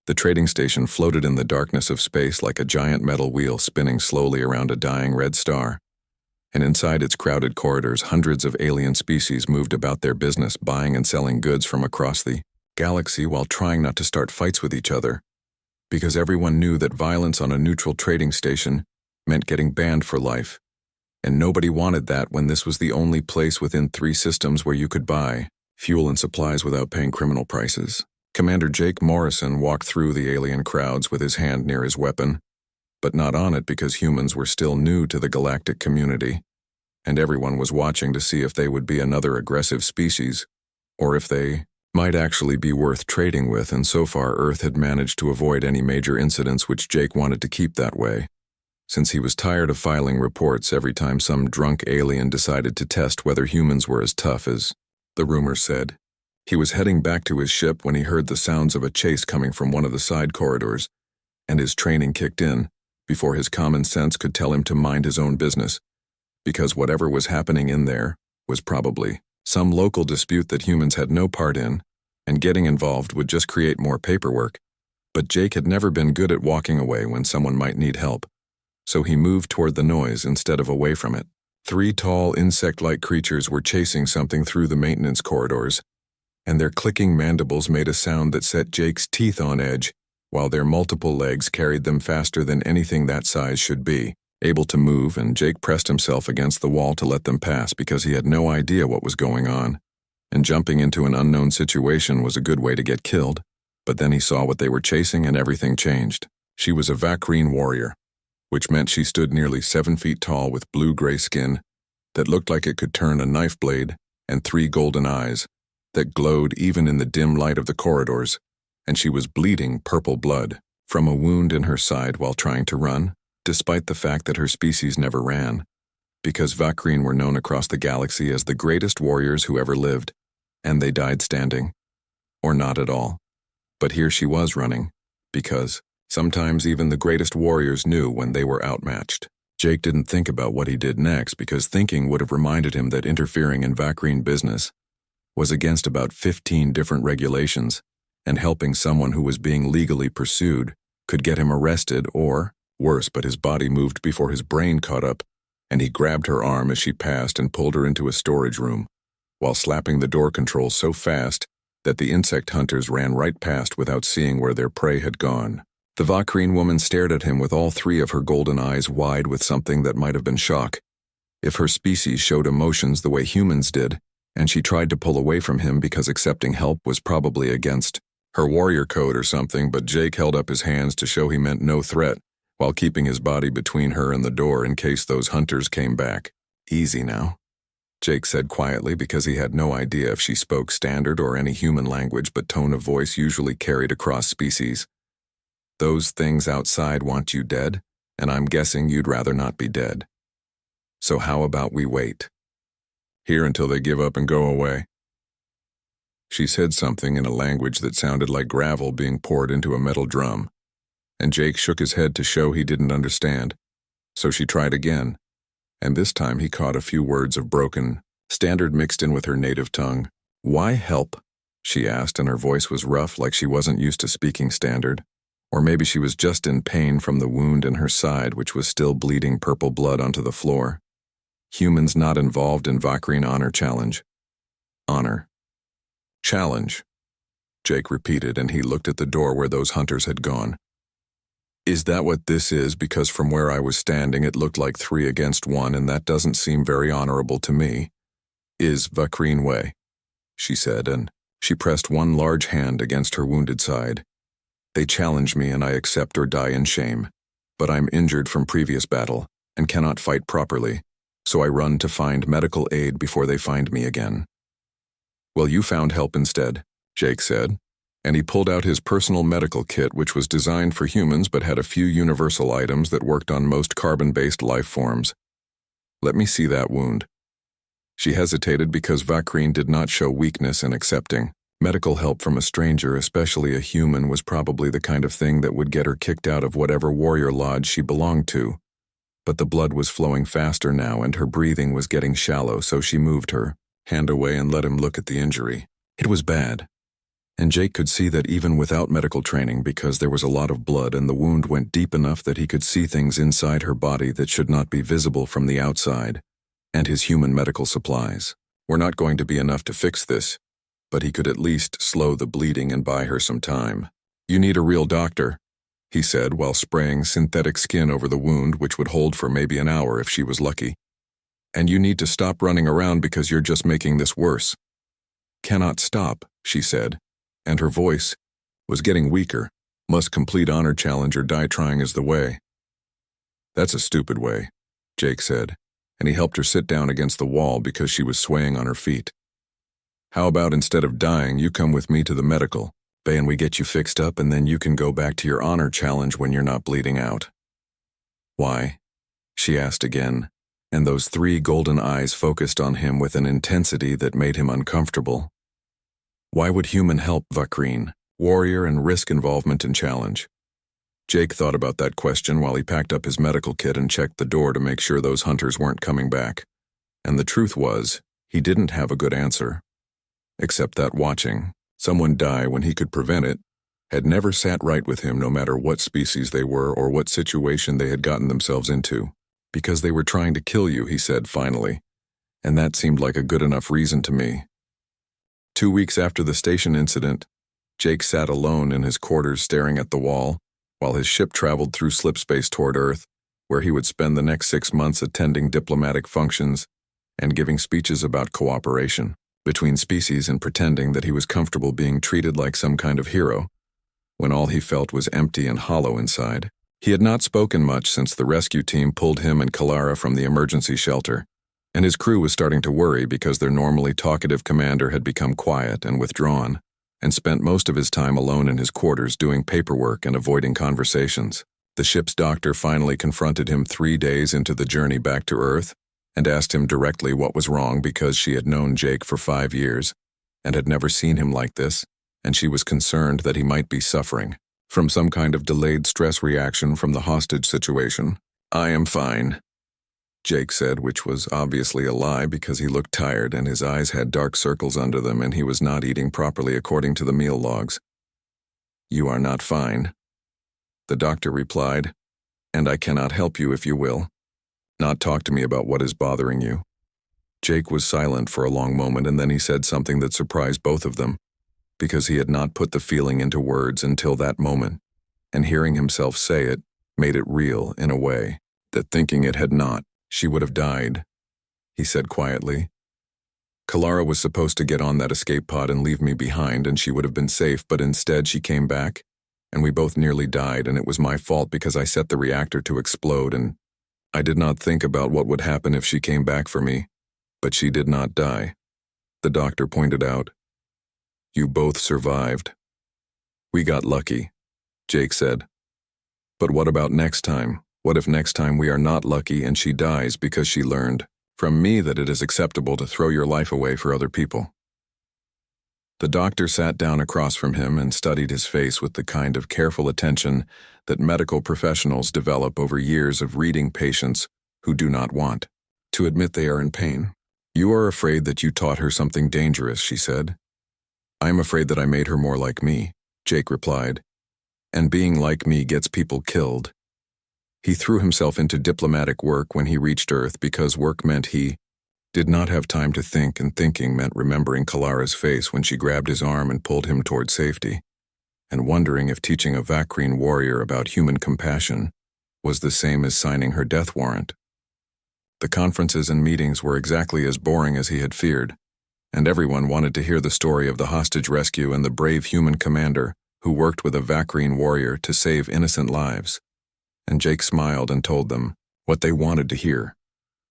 The trading station floated in the darkness of space like a giant metal wheel spinning slowly around a dying red star. And inside its crowded corridors, hundreds of alien species moved about their business, buying and selling goods from across the galaxy while trying not to start fights with each other, because everyone knew that violence on a neutral trading station meant getting banned for life. And nobody wanted that when this was the only place within 3 systems where you could buy fuel and supplies without paying criminal prices. Commander Jake Morrison walked through the alien crowds with his hand near his weapon, but not on it because humans were still new to the galactic community, and everyone was watching to see if they would be another aggressive species, or if they might actually be worth trading with, and so far Earth had managed to avoid any major incidents, which Jake wanted to keep that way, since he was tired of filing reports every time some drunk alien decided to test whether humans were as tough as the rumors said. He was heading back to his ship when he heard the sounds of a chase coming from one of the side corridors, and his training kicked in before his common sense could tell him to mind his own business, because whatever was happening in there was probably some local dispute that humans had no part in, and getting involved would just create more paperwork. But Jake had never been good at walking away when someone might need help, so he moved toward the noise instead of away from it. 3 tall insect-like creatures were chasing something through the maintenance corridors, and their clicking mandibles made a sound that set Jake's teeth on edge, while their multiple legs carried them faster than anything that size should be, able to move, and Jake pressed himself against the wall to let them pass because he had no idea what was going on, and jumping into an unknown situation was a good way to get killed. But then he saw what they were chasing and everything changed. She was a Vakreen warrior, which meant she stood nearly 7 feet tall with blue-gray skin that looked like it could turn a knife blade, and 3 golden eyes that glowed even in the dim light of the corridors, and she was bleeding purple blood from a wound in her side while trying to run, despite the fact that her species never ran, because Vakreen were known across the galaxy as the greatest warriors who ever lived, and they died standing, or not at all. But here she was running, because sometimes even the greatest warriors knew when they were outmatched. Jake didn't think about what he did next because thinking would have reminded him that interfering in Vakreen business was against about 15 different regulations, and helping someone who was being legally pursued could get him arrested or, worse, but his body moved before his brain caught up, and he grabbed her arm as she passed and pulled her into a storage room, while slapping the door control so fast that the insect hunters ran right past without seeing where their prey had gone. The Vakreen woman stared at him with all 3 of her golden eyes wide with something that might have been shock, if her species showed emotions the way humans did, and she tried to pull away from him because accepting help was probably against her warrior code or something, but Jake held up his hands to show he meant no threat, while keeping his body between her and the door in case those hunters came back. "Easy now," Jake said quietly because he had no idea if she spoke standard or any human language, but tone of voice usually carried across species. "Those things outside want you dead, and I'm guessing you'd rather not be dead. So how about we wait here until they give up and go away?" She said something in a language that sounded like gravel being poured into a metal drum, and Jake shook his head to show he didn't understand. So she tried again, and this time he caught a few words of broken standard mixed in with her native tongue. "Why help?" she asked, and her voice was rough, like she wasn't used to speaking standard. Or maybe she was just in pain from the wound in her side, which was still bleeding purple blood onto the floor. "Humans not involved in Vakreen honor challenge." "Honor challenge," Jake repeated, and he looked at the door where those hunters had gone. "Is that what this is? Because from where I was standing it looked like 3 against 1, and that doesn't seem very honorable to me." "Is Vakreen way," she said, and she pressed one large hand against her wounded side. "They challenge me and I accept or die in shame. But I'm injured from previous battle and cannot fight properly, so I run to find medical aid before they find me again." "Well, you found help instead," Jake said, and he pulled out his personal medical kit, which was designed for humans but had a few universal items that worked on most carbon-based life forms. "Let me see that wound." She hesitated because Vakreen did not show weakness in accepting medical help from a stranger, especially a human, was probably the kind of thing that would get her kicked out of whatever warrior lodge she belonged to. But the blood was flowing faster now and her breathing was getting shallow, so she moved her hand away and let him look at the injury. It was bad, And Jake could see that even without medical training, because there was a lot of blood and the wound went deep enough that he could see things inside her body that should not be visible from the outside, and his human medical supplies were not going to be enough to fix this, but he could at least slow the bleeding and buy her some time. "You need a real doctor," he said while spraying synthetic skin over the wound, which would hold for maybe an hour if she was lucky. "And you need to stop running around because you're just making this worse." "Cannot stop," she said, and her voice was getting weaker. "Must complete honor challenge or die trying is the way." "That's a stupid way," Jake said, and he helped her sit down against the wall because she was swaying on her feet. "How about instead of dying, you come with me to the medical bay and we get you fixed up and then you can go back to your honor challenge when you're not bleeding out." "Why?" she asked again, and those 3 golden eyes focused on him with an intensity that made him uncomfortable. Why would human help Vakrin, warrior and risk involvement in challenge? Jake thought about that question while he packed up his medical kit and checked the door to make sure those hunters weren't coming back. And the truth was, he didn't have a good answer. Except that watching someone die when he could prevent it had never sat right with him, no matter what species they were or what situation they had gotten themselves into. "Because they were trying to kill you," he said finally, and that seemed like a good enough reason to me. 2 weeks after the station incident, Jake sat alone in his quarters staring at the wall, while his ship traveled through slipspace toward Earth, where he would spend the next 6 months attending diplomatic functions and giving speeches about cooperation between species and pretending that he was comfortable being treated like some kind of hero, when all he felt was empty and hollow inside. He had not spoken much since the rescue team pulled him and Kalara from the emergency shelter, and his crew was starting to worry because their normally talkative commander had become quiet and withdrawn, and spent most of his time alone in his quarters doing paperwork and avoiding conversations. The ship's doctor finally confronted him 3 days into the journey back to Earth and asked him directly what was wrong because she had known Jake for 5 years and had never seen him like this, and she was concerned that he might be suffering from some kind of delayed stress reaction from the hostage situation. "I am fine," Jake said, which was obviously a lie because he looked tired and his eyes had dark circles under them and he was not eating properly according to the meal logs. "You are not fine," the doctor replied, "and I cannot help you if you will not talk to me about what is bothering you." Jake was silent for a long moment and then he said something that surprised both of them, because he had not put the feeling into words until that moment, and hearing himself say it made it real in a way that thinking it had not, she would have died. He said quietly, "Kalara was supposed to get on that escape pod and leave me behind and she would have been safe, but instead she came back, and we both nearly died, and it was my fault because I set the reactor to explode, and I did not think about what would happen if she came back for me, but she did not die," the doctor pointed out. "You both survived." "We got lucky," Jake said. "But what about next time? What if next time we are not lucky and she dies because she learned from me that it is acceptable to throw your life away for other people?" The doctor sat down across from him and studied his face with the kind of careful attention that medical professionals develop over years of reading patients who do not want to admit they are in pain. "You are afraid that you taught her something dangerous," she said. "I am afraid that I made her more like me," Jake replied. "And being like me gets people killed." He threw himself into diplomatic work when he reached Earth because work meant he did not have time to think, and thinking meant remembering Kalara's face when she grabbed his arm and pulled him toward safety, and wondering if teaching a Vakrin warrior about human compassion was the same as signing her death warrant. The conferences and meetings were exactly as boring as he had feared, and everyone wanted to hear the story of the hostage rescue and the brave human commander who worked with a Vakrin warrior to save innocent lives. And Jake smiled and told them what they wanted to hear,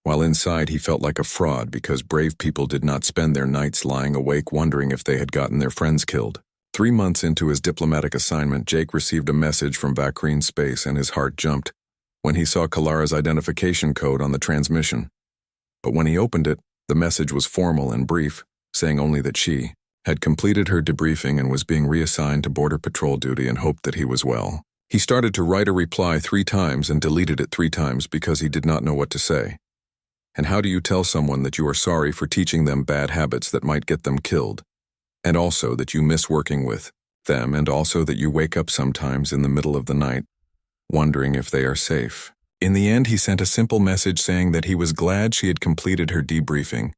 while inside he felt like a fraud because brave people did not spend their nights lying awake wondering if they had gotten their friends killed. 3 months into his diplomatic assignment, Jake received a message from Vakrin Space and his heart jumped when he saw Kalara's identification code on the transmission. But when he opened it, the message was formal and brief, saying only that she had completed her debriefing and was being reassigned to border patrol duty and hoped that he was well. He started to write a reply 3 times and deleted it 3 times because he did not know what to say. And how do you tell someone that you are sorry for teaching them bad habits that might get them killed? and also that you miss working with them, and also that you wake up sometimes in the middle of the night, wondering if they are safe. In the end, he sent a simple message saying that he was glad she had completed her debriefing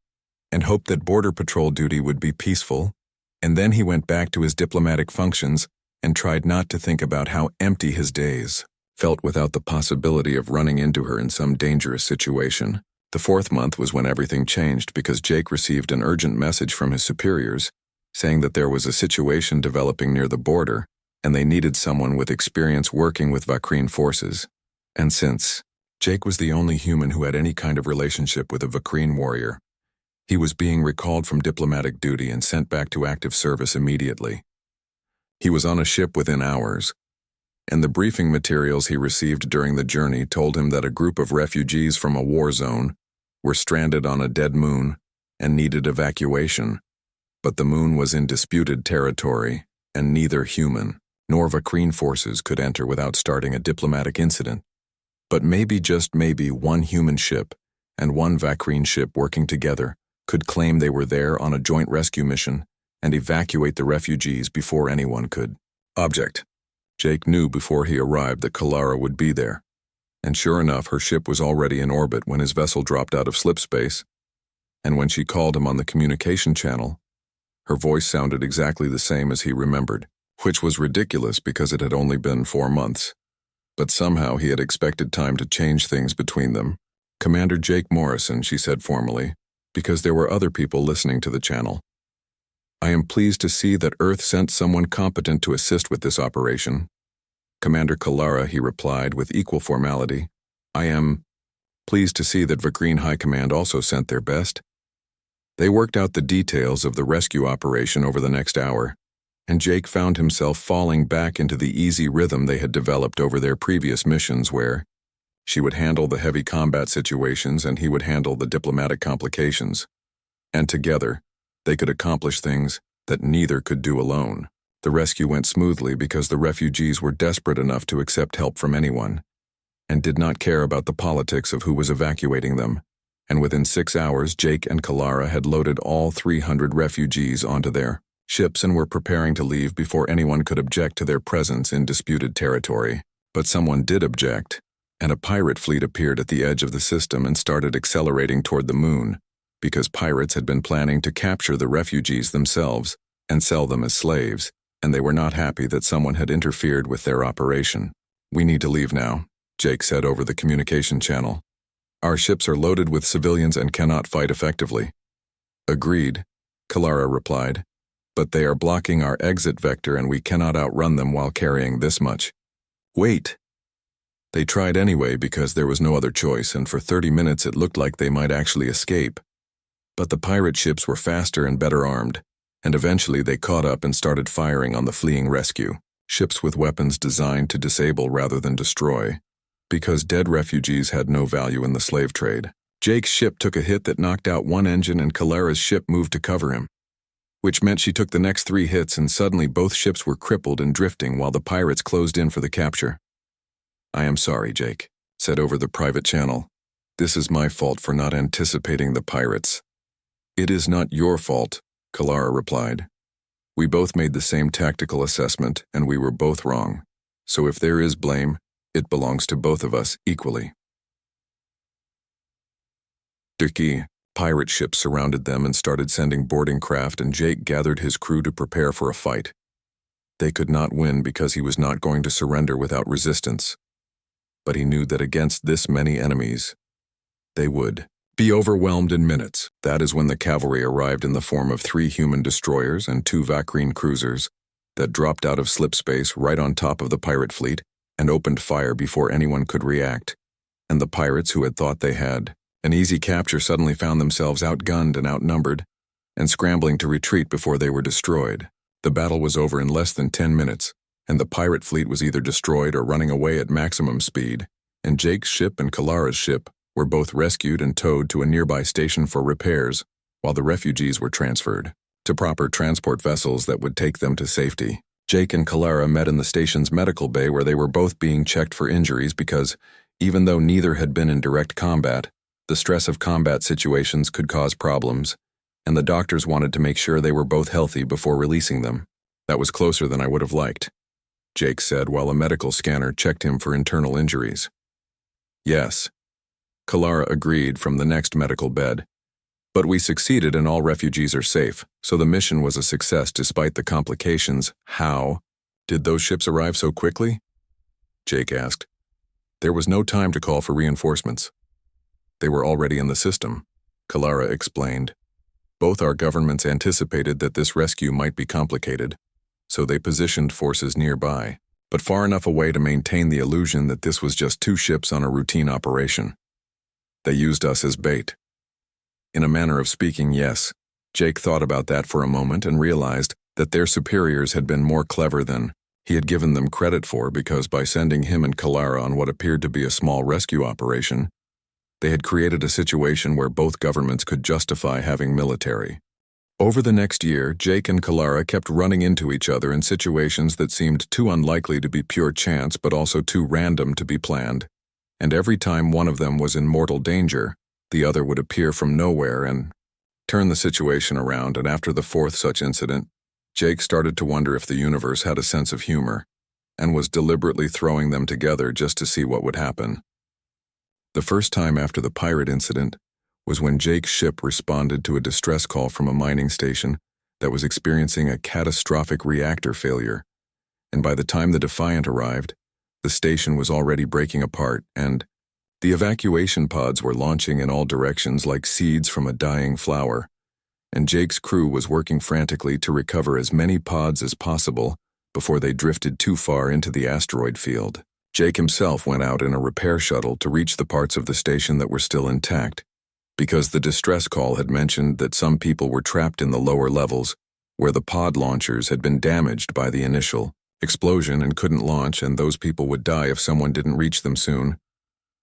and hoped that Border Patrol duty would be peaceful, and then he went back to his diplomatic functions and tried not to think about how empty his days felt without the possibility of running into her in some dangerous situation. The 4th month was when everything changed because Jake received an urgent message from his superiors saying that there was a situation developing near the border and they needed someone with experience working with Vakreen forces. And since Jake was the only human who had any kind of relationship with a Vakreen warrior, he was being recalled from diplomatic duty and sent back to active service immediately. He was on a ship within hours, and the briefing materials he received during the journey told him that a group of refugees from a war zone were stranded on a dead moon and needed evacuation. But the moon was in disputed territory, and neither human nor Vakreen forces could enter without starting a diplomatic incident. But maybe, just maybe, one human ship and one Vakreen ship working together could claim they were there on a joint rescue mission and evacuate the refugees before anyone could. Object. Jake knew before he arrived that Kalara would be there, and sure enough, her ship was already in orbit when his vessel dropped out of slip space, and when she called him on the communication channel, her voice sounded exactly the same as he remembered, which was ridiculous because it had only been 4 months. But somehow he had expected time to change things between them. "Commander Jake Morrison," she said formally, because there were other people listening to the channel. "I am pleased to see that Earth sent someone competent to assist with this operation." "Commander Kalara," he replied with equal formality. "I am pleased to see that Vakreen High Command also sent their best." They worked out the details of the rescue operation over the next hour, and Jake found himself falling back into the easy rhythm they had developed over their previous missions where she would handle the heavy combat situations and he would handle the diplomatic complications. And together, they could accomplish things that neither could do alone. The rescue went smoothly because the refugees were desperate enough to accept help from anyone, and did not care about the politics of who was evacuating them. And within 6 hours, Jake and Kalara had loaded all 300 refugees onto their ships and were preparing to leave before anyone could object to their presence in disputed territory. But someone did object, and a pirate fleet appeared at the edge of the system and started accelerating toward the moon, because pirates had been planning to capture the refugees themselves and sell them as slaves, and they were not happy that someone had interfered with their operation. "We need to leave now," Jake said over the communication channel. "Our ships are loaded with civilians and cannot fight effectively." "Agreed," Kalara replied, "but they are blocking our exit vector and we cannot outrun them while carrying this much." "Wait." They tried anyway because there was no other choice, and for 30 minutes it looked like they might actually escape. But the pirate ships were faster and better armed, and eventually they caught up and started firing on the fleeing rescue. Ships with weapons designed to disable rather than destroy, because dead refugees had no value in the slave trade. Jake's ship took a hit that knocked out one engine and Kalara's ship moved to cover him, which meant she took the next 3 hits and suddenly both ships were crippled and drifting while the pirates closed in for the capture. "I am sorry," Jake said over the private channel. "This is my fault for not anticipating the pirates." "It is not your fault," Kalara replied. "We both made the same tactical assessment and we were both wrong. So if there is blame, it belongs to both of us equally." Turkey pirate ships surrounded them and started sending boarding craft, and Jake gathered his crew to prepare for a fight. They could not win because he was not going to surrender without resistance. But he knew that against this many enemies, they would be overwhelmed in minutes. That is when the cavalry arrived in the form of 3 human destroyers and 2 Vakreen cruisers that dropped out of slip space right on top of the pirate fleet and opened fire before anyone could react. And the pirates who had thought they had an easy capture suddenly found themselves outgunned and outnumbered and scrambling to retreat before they were destroyed. The battle was over in less than 10 minutes, and the pirate fleet was either destroyed or running away at maximum speed, and Jake's ship and Kalara's ship were both rescued and towed to a nearby station for repairs, while the refugees were transferred to proper transport vessels that would take them to safety. Jake and Kalara met in the station's medical bay where they were both being checked for injuries because, even though neither had been in direct combat, the stress of combat situations could cause problems, and the doctors wanted to make sure they were both healthy before releasing them. That was closer than I would have liked, Jake said while a medical scanner checked him for internal injuries. Yes, Kalara agreed from the next medical bed. But we succeeded and all refugees are safe, so the mission was a success despite the complications. How did those ships arrive so quickly? Jake asked. There was no time to call for reinforcements. They were already in the system, Kalara explained. Both our governments anticipated that this rescue might be complicated, so they positioned forces nearby, but far enough away to maintain the illusion that this was just 2 ships on a routine operation. They used us as bait. In a manner of speaking, yes. Jake thought about that for a moment and realized that their superiors had been more clever than he had given them credit for, because by sending him and Kalara on what appeared to be a small rescue operation, they had created a situation where both governments could justify having military. Over the next year, Jake and Kalara kept running into each other in situations that seemed too unlikely to be pure chance but also too random to be planned. And every time one of them was in mortal danger, the other would appear from nowhere and turn the situation around. And after the 4th such incident, Jake started to wonder if the universe had a sense of humor and was deliberately throwing them together just to see what would happen. The first time after the pirate incident was when Jake's ship responded to a distress call from a mining station that was experiencing a catastrophic reactor failure, and by the time the Defiant arrived, the station was already breaking apart and the evacuation pods were launching in all directions like seeds from a dying flower, and Jake's crew was working frantically to recover as many pods as possible before they drifted too far into the asteroid field. Jake himself went out in a repair shuttle to reach the parts of the station that were still intact, because the distress call had mentioned that some people were trapped in the lower levels, where the pod launchers had been damaged by the initial explosion and couldn't launch, and those people would die if someone didn't reach them soon,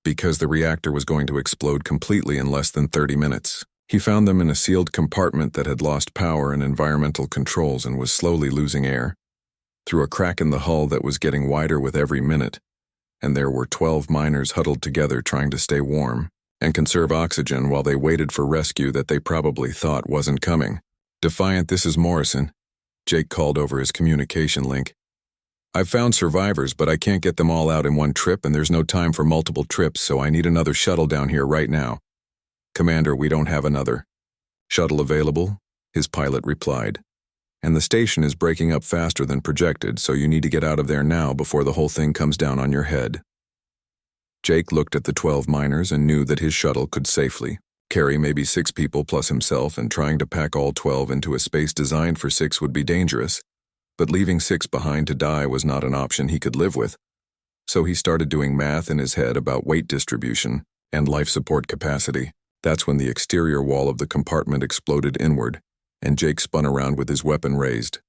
because the reactor was going to explode completely in less than 30 minutes. He found them in a sealed compartment that had lost power and environmental controls and was slowly losing air, through a crack in the hull that was getting wider with every minute, and there were 12 miners huddled together trying to stay warm and conserve oxygen while they waited for rescue that they probably thought wasn't coming. "Defiant, this is Morrison," Jake called over his communication link. "I've found survivors, but I can't get them all out in one trip, and there's no time for multiple trips, so I need another shuttle down here right now." "Commander, we don't have another shuttle available," his pilot replied. "And the station is breaking up faster than projected, so you need to get out of there now before the whole thing comes down on your head." Jake looked at the 12 miners and knew that his shuttle could safely carry maybe 6 people plus himself, and trying to pack all 12 into a space designed for 6 would be dangerous, but leaving 6 behind to die was not an option he could live with. So he started doing math in his head about weight distribution and life support capacity. That's when the exterior wall of the compartment exploded inward, and Jake spun around with his weapon raised,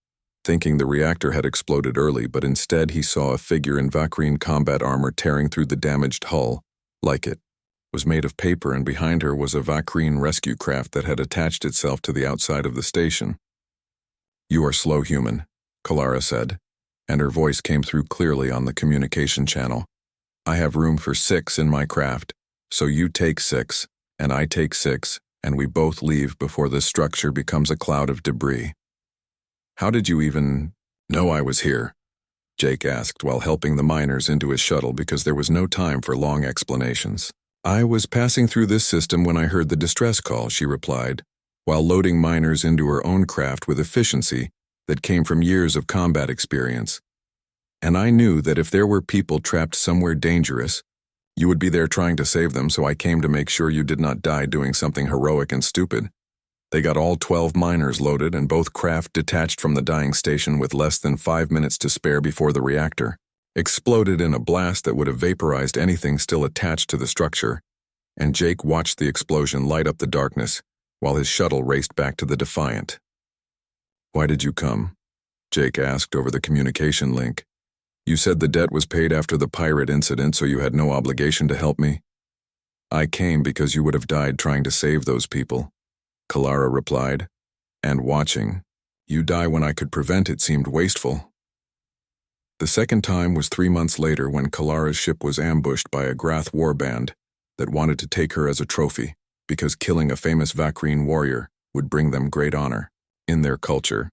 thinking the reactor had exploded early, but instead he saw a figure in Vakreen combat armor tearing through the damaged hull. Like it was made of paper, and behind her was a Vakreen rescue craft that had attached itself to the outside of the station. "You are slow, human," Kalara said, and her voice came through clearly on the communication channel. "I have room for 6 in my craft, so you take 6, and I take 6, and we both leave before this structure becomes a cloud of debris." "How did you even know I was here?" Jake asked while helping the miners into his shuttle, because there was no time for long explanations. "I was passing through this system when I heard the distress call," she replied, while loading miners into her own craft with efficiency that came from years of combat experience. "And I knew that if there were people trapped somewhere dangerous, you would be there trying to save them, so I came to make sure you did not die doing something heroic and stupid." They got all 12 miners loaded and both craft detached from the dying station with less than 5 minutes to spare before the reactor exploded in a blast that would have vaporized anything still attached to the structure, and Jake watched the explosion light up the darkness while his shuttle raced back to the Defiant. "Why did you come?" Jake asked over the communication link. "You said the debt was paid after the pirate incident, so you had no obligation to help me." "I came because you would have died trying to save those people," Kalara replied, "and watching you die when I could prevent it seemed wasteful." The second time was 3 months later, when Kalara's ship was ambushed by a Grath warband that wanted to take her as a trophy, because killing a famous Vakreen warrior would bring them great honor in their culture,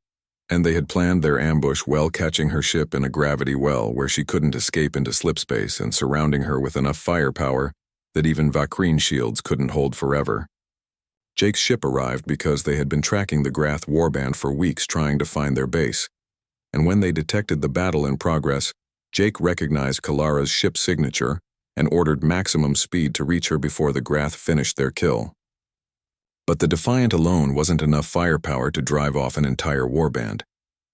and they had planned their ambush well, catching her ship in a gravity well where she couldn't escape into slipspace and surrounding her with enough firepower that even Vakreen shields couldn't hold forever. Jake's ship arrived because they had been tracking the Grath warband for weeks trying to find their base, and when they detected the battle in progress, Jake recognized Kalara's ship signature and ordered maximum speed to reach her before the Grath finished their kill. But the Defiant alone wasn't enough firepower to drive off an entire warband,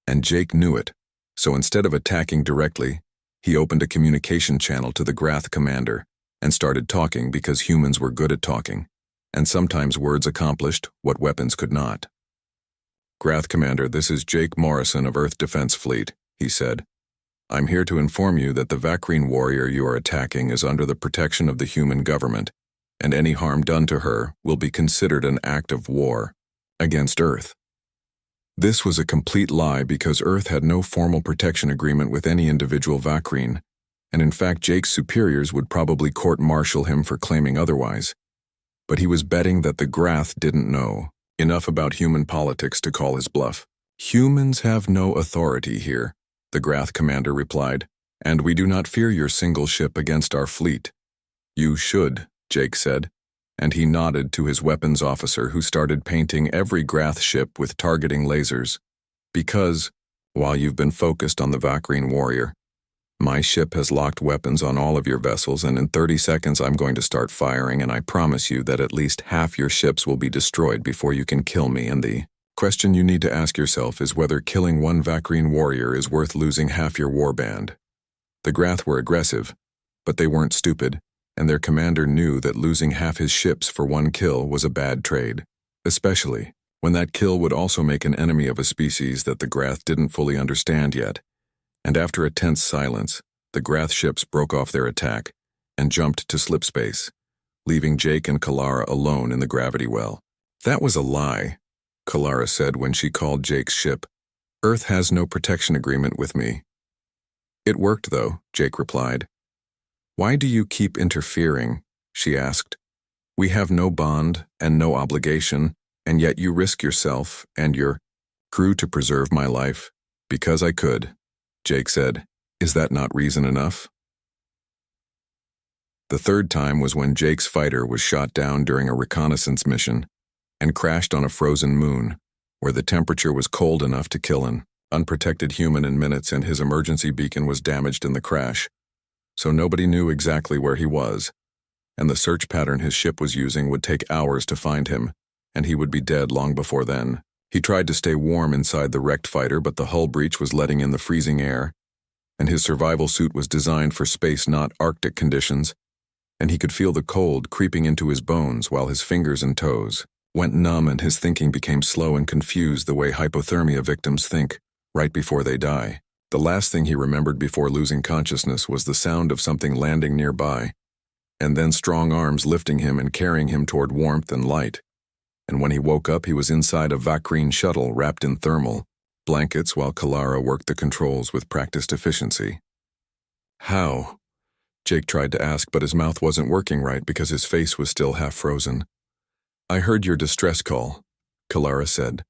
and Jake knew it, so instead of attacking directly, he opened a communication channel to the Grath commander and started talking because humans were good at talking, and sometimes words accomplished what weapons could not. "Grath Commander, this is Jake Morrison of Earth Defense Fleet," he said. "I'm here to inform you that the Vakreen warrior you are attacking is under the protection of the human government, and any harm done to her will be considered an act of war against Earth." This was a complete lie because Earth had no formal protection agreement with any individual Vakreen, and in fact Jake's superiors would probably court-martial him for claiming otherwise. But he was betting that the Grath didn't know enough about human politics to call his bluff. "Humans have no authority here," the Grath commander replied, "and we do not fear your single ship against our fleet." "You should," Jake said, and he nodded to his weapons officer who started painting every Grath ship with targeting lasers. "Because, while you've been focused on the Vakreen warrior, my ship has locked weapons on all of your vessels, and in 30 seconds I'm going to start firing, and I promise you that at least half your ships will be destroyed before you can kill me, and the question you need to ask yourself is whether killing one Vakreen warrior is worth losing half your warband." The Grath were aggressive, but they weren't stupid, and their commander knew that losing half his ships for one kill was a bad trade, especially when that kill would also make an enemy of a species that the Grath didn't fully understand yet. And after a tense silence, the Grath ships broke off their attack and jumped to slipspace, leaving Jake and Kalara alone in the gravity well. "That was a lie," Kalara said when she called Jake's ship. "Earth has no protection agreement with me." "It worked, though," Jake replied. "Why do you keep interfering?" she asked. "We have no bond and no obligation, and yet you risk yourself and your crew to preserve my life." "Because I could," Jake said. "Is that not reason enough?" The third time was when Jake's fighter was shot down during a reconnaissance mission and crashed on a frozen moon, where the temperature was cold enough to kill an unprotected human in minutes, and his emergency beacon was damaged in the crash. So nobody knew exactly where he was, and the search pattern his ship was using would take hours to find him, and he would be dead long before then. He tried to stay warm inside the wrecked fighter, but the hull breach was letting in the freezing air, and his survival suit was designed for space, not Arctic conditions, and he could feel the cold creeping into his bones while his fingers and toes went numb, and his thinking became slow and confused the way hypothermia victims think right before they die. The last thing he remembered before losing consciousness was the sound of something landing nearby, and then strong arms lifting him and carrying him toward warmth and light. And when he woke up, he was inside a Vakreen shuttle wrapped in thermal blankets while Kalara worked the controls with practiced efficiency. "How?" Jake tried to ask, but his mouth wasn't working right because his face was still half frozen. "I heard your distress call," Kalara said,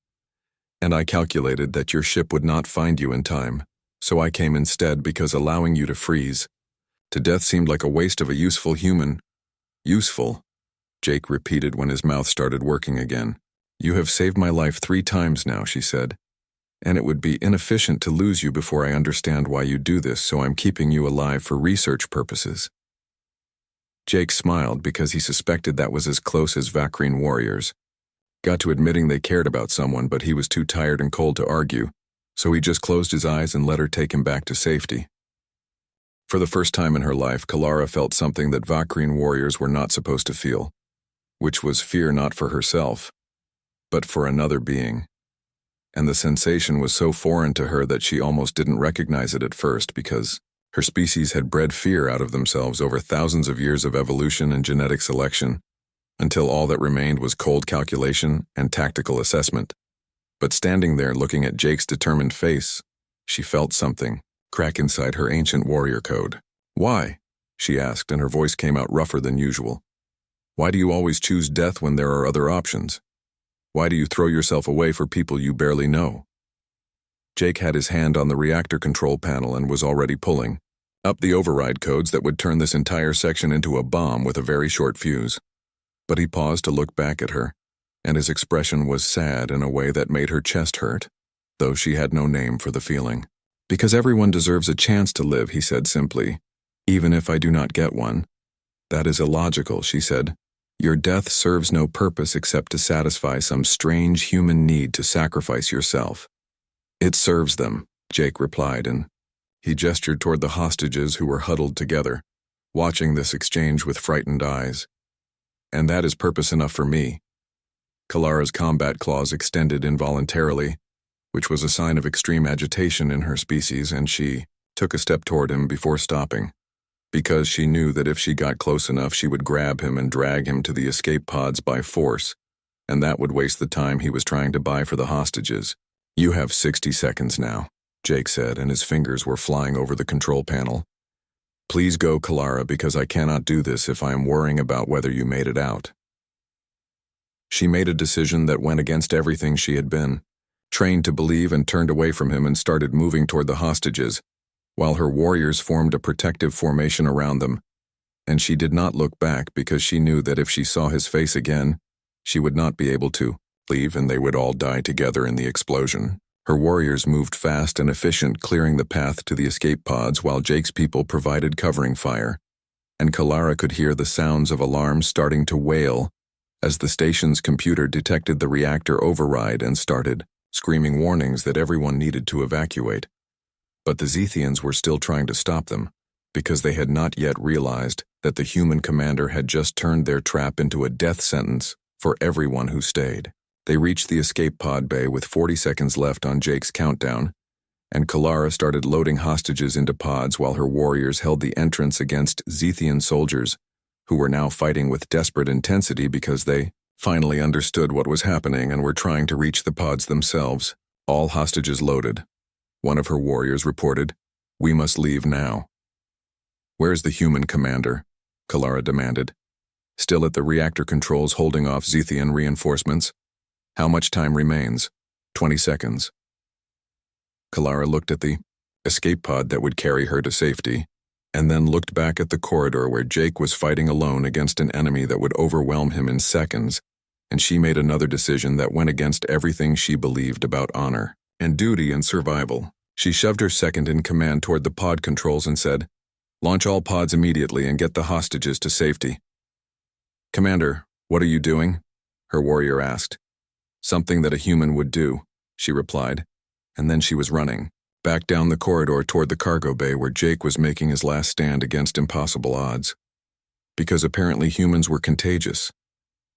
"and I calculated that your ship would not find you in time, so I came instead because allowing you to freeze to death seemed like a waste of a useful human." "Useful?" Jake repeated when his mouth started working again. "You have saved my life 3 times now," she said, "and it would be inefficient to lose you before I understand why you do this, so I'm keeping you alive for research purposes." Jake smiled because he suspected that was as close as Vakreen warriors got to admitting they cared about someone, but he was too tired and cold to argue, so he just closed his eyes and let her take him back to safety. For the first time in her life, Kalara felt something that Vakreen warriors were not supposed to feel, which was fear not for herself, but for another being. And the sensation was so foreign to her that she almost didn't recognize it at first because her species had bred fear out of themselves over thousands of years of evolution and genetic selection, until all that remained was cold calculation and tactical assessment. But standing there looking at Jake's determined face, she felt something crack inside her ancient warrior code. "Why?" she asked, and her voice came out rougher than usual. "Why do you always choose death when there are other options?" Why do you throw yourself away for people you barely know? Jake had his hand on the reactor control panel and was already pulling up the override codes that would turn this entire section into a bomb with a very short fuse. But he paused to look back at her, and his expression was sad in a way that made her chest hurt, though she had no name for the feeling. Because everyone deserves a chance to live, he said simply, even if I do not get one. That is illogical, she said. Your death serves no purpose except to satisfy some strange human need to sacrifice yourself. It serves them, Jake replied, and he gestured toward the hostages who were huddled together, watching this exchange with frightened eyes. And that is purpose enough for me. Kalara's combat claws extended involuntarily, which was a sign of extreme agitation in her species, and she took a step toward him before stopping, because she knew that if she got close enough she would grab him and drag him to the escape pods by force, and that would waste the time he was trying to buy for the hostages. You have 60 seconds now, Jake said, and his fingers were flying over the control panel. Please go, Kalara, because I cannot do this if I am worrying about whether you made it out. She made a decision that went against everything she had been trained to believe, and turned away from him and started moving toward the hostages, while her warriors formed a protective formation around them. And she did not look back because she knew that if she saw his face again, she would not be able to leave, and they would all die together in the explosion. Her warriors moved fast and efficient, clearing the path to the escape pods while Jake's people provided covering fire, and Kalara could hear the sounds of alarms starting to wail as the station's computer detected the reactor override and started screaming warnings that everyone needed to evacuate. But the Zethians were still trying to stop them, because they had not yet realized that the human commander had just turned their trap into a death sentence for everyone who stayed. They reached the escape pod bay with 40 seconds left on Jake's countdown, and Kalara started loading hostages into pods while her warriors held the entrance against Zethian soldiers, who were now fighting with desperate intensity because they finally understood what was happening and were trying to reach the pods themselves. All hostages loaded. One of her warriors reported, "We must leave now." "Where's the human commander?" Kalara demanded. "Still at the reactor controls holding off Zethian reinforcements. How much time remains?" 20 seconds. Kalara looked at the escape pod that would carry her to safety, and then looked back at the corridor where Jake was fighting alone against an enemy that would overwhelm him in seconds, and she made another decision that went against everything she believed about honor and duty and survival. She shoved her second-in-command toward the pod controls and said, "Launch all pods immediately and get the hostages to safety." "Commander, what are you doing?" her warrior asked. "Something that a human would do," she replied, and then she was running back down the corridor toward the cargo bay where Jake was making his last stand against impossible odds. Because apparently humans were contagious,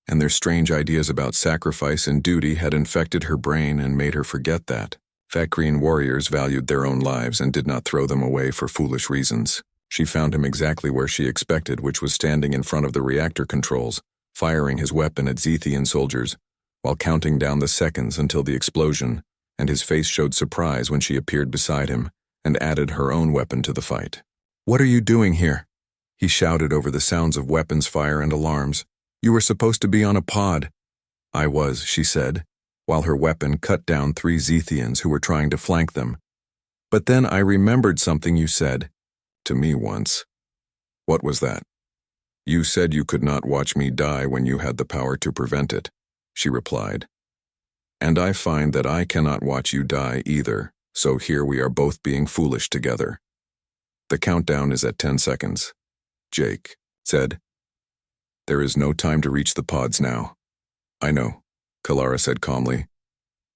and their strange ideas about sacrifice and duty had infected her brain and made her forget that. Vakrian warriors valued their own lives and did not throw them away for foolish reasons. She found him exactly where she expected, which was standing in front of the reactor controls, firing his weapon at Zethian soldiers, while counting down the seconds until the explosion, and his face showed surprise when she appeared beside him and added her own weapon to the fight. "What are you doing here?" he shouted over the sounds of weapons fire and alarms. "You were supposed to be on a pod." "I was," she said, while her weapon cut down 3 Zethians who were trying to flank them. "But then I remembered something you said to me once." "What was that?" "You said you could not watch me die when you had the power to prevent it," she replied. "And I find that I cannot watch you die either, so here we are both being foolish together." "The countdown is at 10 seconds," Jake said. "There is no time to reach the pods now." "I know," Kalara said calmly,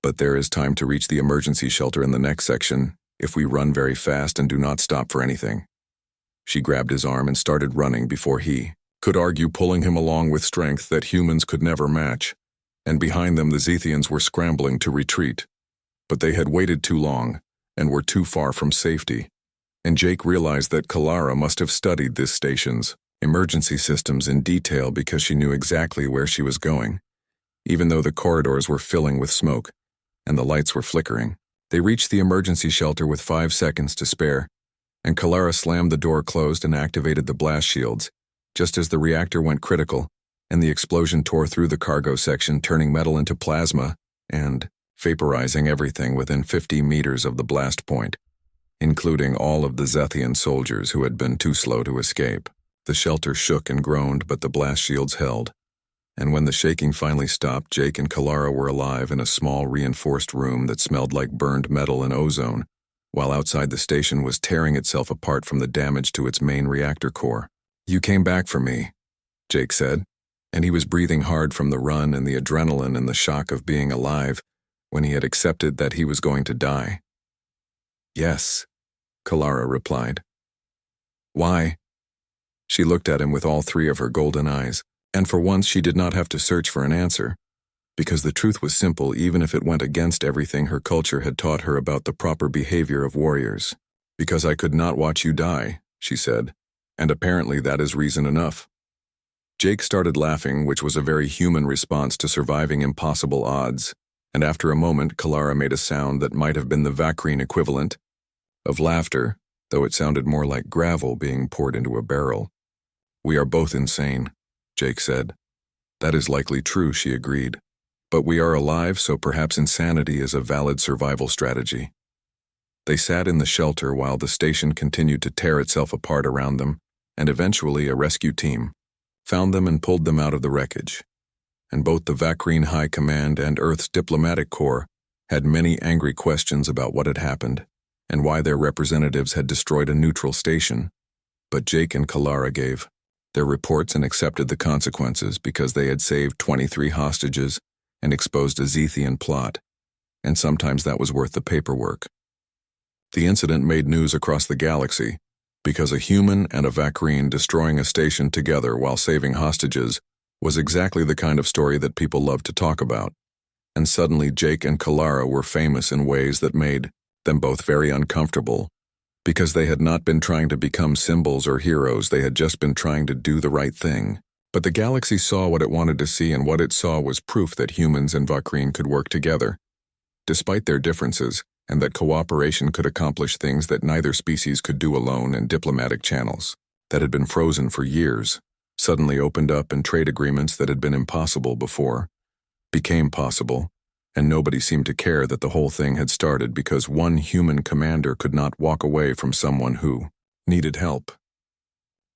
"but there is time to reach the emergency shelter in the next section if we run very fast and do not stop for anything." She grabbed his arm and started running before he could argue, pulling him along with strength that humans could never match. And behind them the Zethians were scrambling to retreat. But they had waited too long and were too far from safety. And Jake realized that Kalara must have studied this station's emergency systems in detail because she knew exactly where she was going, even though the corridors were filling with smoke and the lights were flickering. They reached the emergency shelter with 5 seconds to spare, and Kalara slammed the door closed and activated the blast shields. Just as the reactor went critical, and the explosion tore through the cargo section, turning metal into plasma and vaporizing everything within 50 meters of the blast point, including all of the Zethian soldiers who had been too slow to escape. The shelter shook and groaned, but the blast shields held. And when the shaking finally stopped, Jake and Kalara were alive in a small, reinforced room that smelled like burned metal and ozone, while outside the station was tearing itself apart from the damage to its main reactor core. "You came back for me," Jake said, and he was breathing hard from the run and the adrenaline and the shock of being alive when he had accepted that he was going to die. "Yes," Kalara replied. "Why?" She looked at him with all three of her golden eyes, and for once she did not have to search for an answer, because the truth was simple even if it went against everything her culture had taught her about the proper behavior of warriors. "Because I could not watch you die," she said, "and apparently that is reason enough." Jake started laughing, which was a very human response to surviving impossible odds, and after a moment Kalara made a sound that might have been the Vakrine equivalent of laughter, though it sounded more like gravel being poured into a barrel. "We are both insane," Jake said. "That is likely true," she agreed. "But we are alive, so perhaps insanity is a valid survival strategy." They sat in the shelter while the station continued to tear itself apart around them, and eventually a rescue team found them and pulled them out of the wreckage. And both the Vakrine High Command and Earth's Diplomatic Corps had many angry questions about what had happened and why their representatives had destroyed a neutral station. But Jake and Kalara gave their reports and accepted the consequences because they had saved 23 hostages and exposed a Zethian plot, and sometimes that was worth the paperwork. The incident made news across the galaxy because a human and a Vakrine destroying a station together while saving hostages was exactly the kind of story that people loved to talk about. And suddenly Jake and Kalara were famous in ways that made them both very uncomfortable, because they had not been trying to become symbols or heroes, they had just been trying to do the right thing. But the galaxy saw what it wanted to see, and what it saw was proof that humans and Vakrine could work together, despite their differences, and that cooperation could accomplish things that neither species could do alone, and diplomatic channels that had been frozen for years suddenly opened up, and trade agreements that had been impossible before became possible, and nobody seemed to care that the whole thing had started because one human commander could not walk away from someone who needed help.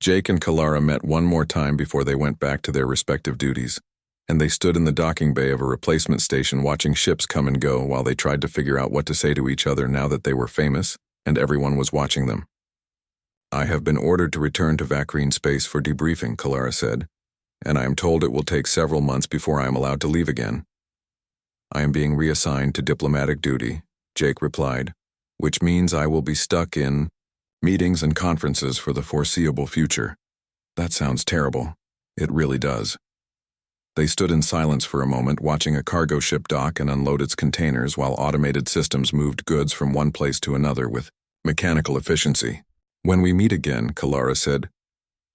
Jake and Kalara met one more time before they went back to their respective duties, and they stood in the docking bay of a replacement station watching ships come and go while they tried to figure out what to say to each other now that they were famous and everyone was watching them. "I have been ordered to return to Vakrine space for debriefing," Kalara said, "and I am told it will take several months before I am allowed to leave again." "I am being reassigned to diplomatic duty," Jake replied, "which means I will be stuck in meetings and conferences for the foreseeable future." "That sounds terrible." "It really does." They stood in silence for a moment, watching a cargo ship dock and unload its containers while automated systems moved goods from one place to another with mechanical efficiency. "When we meet again," Kalara said,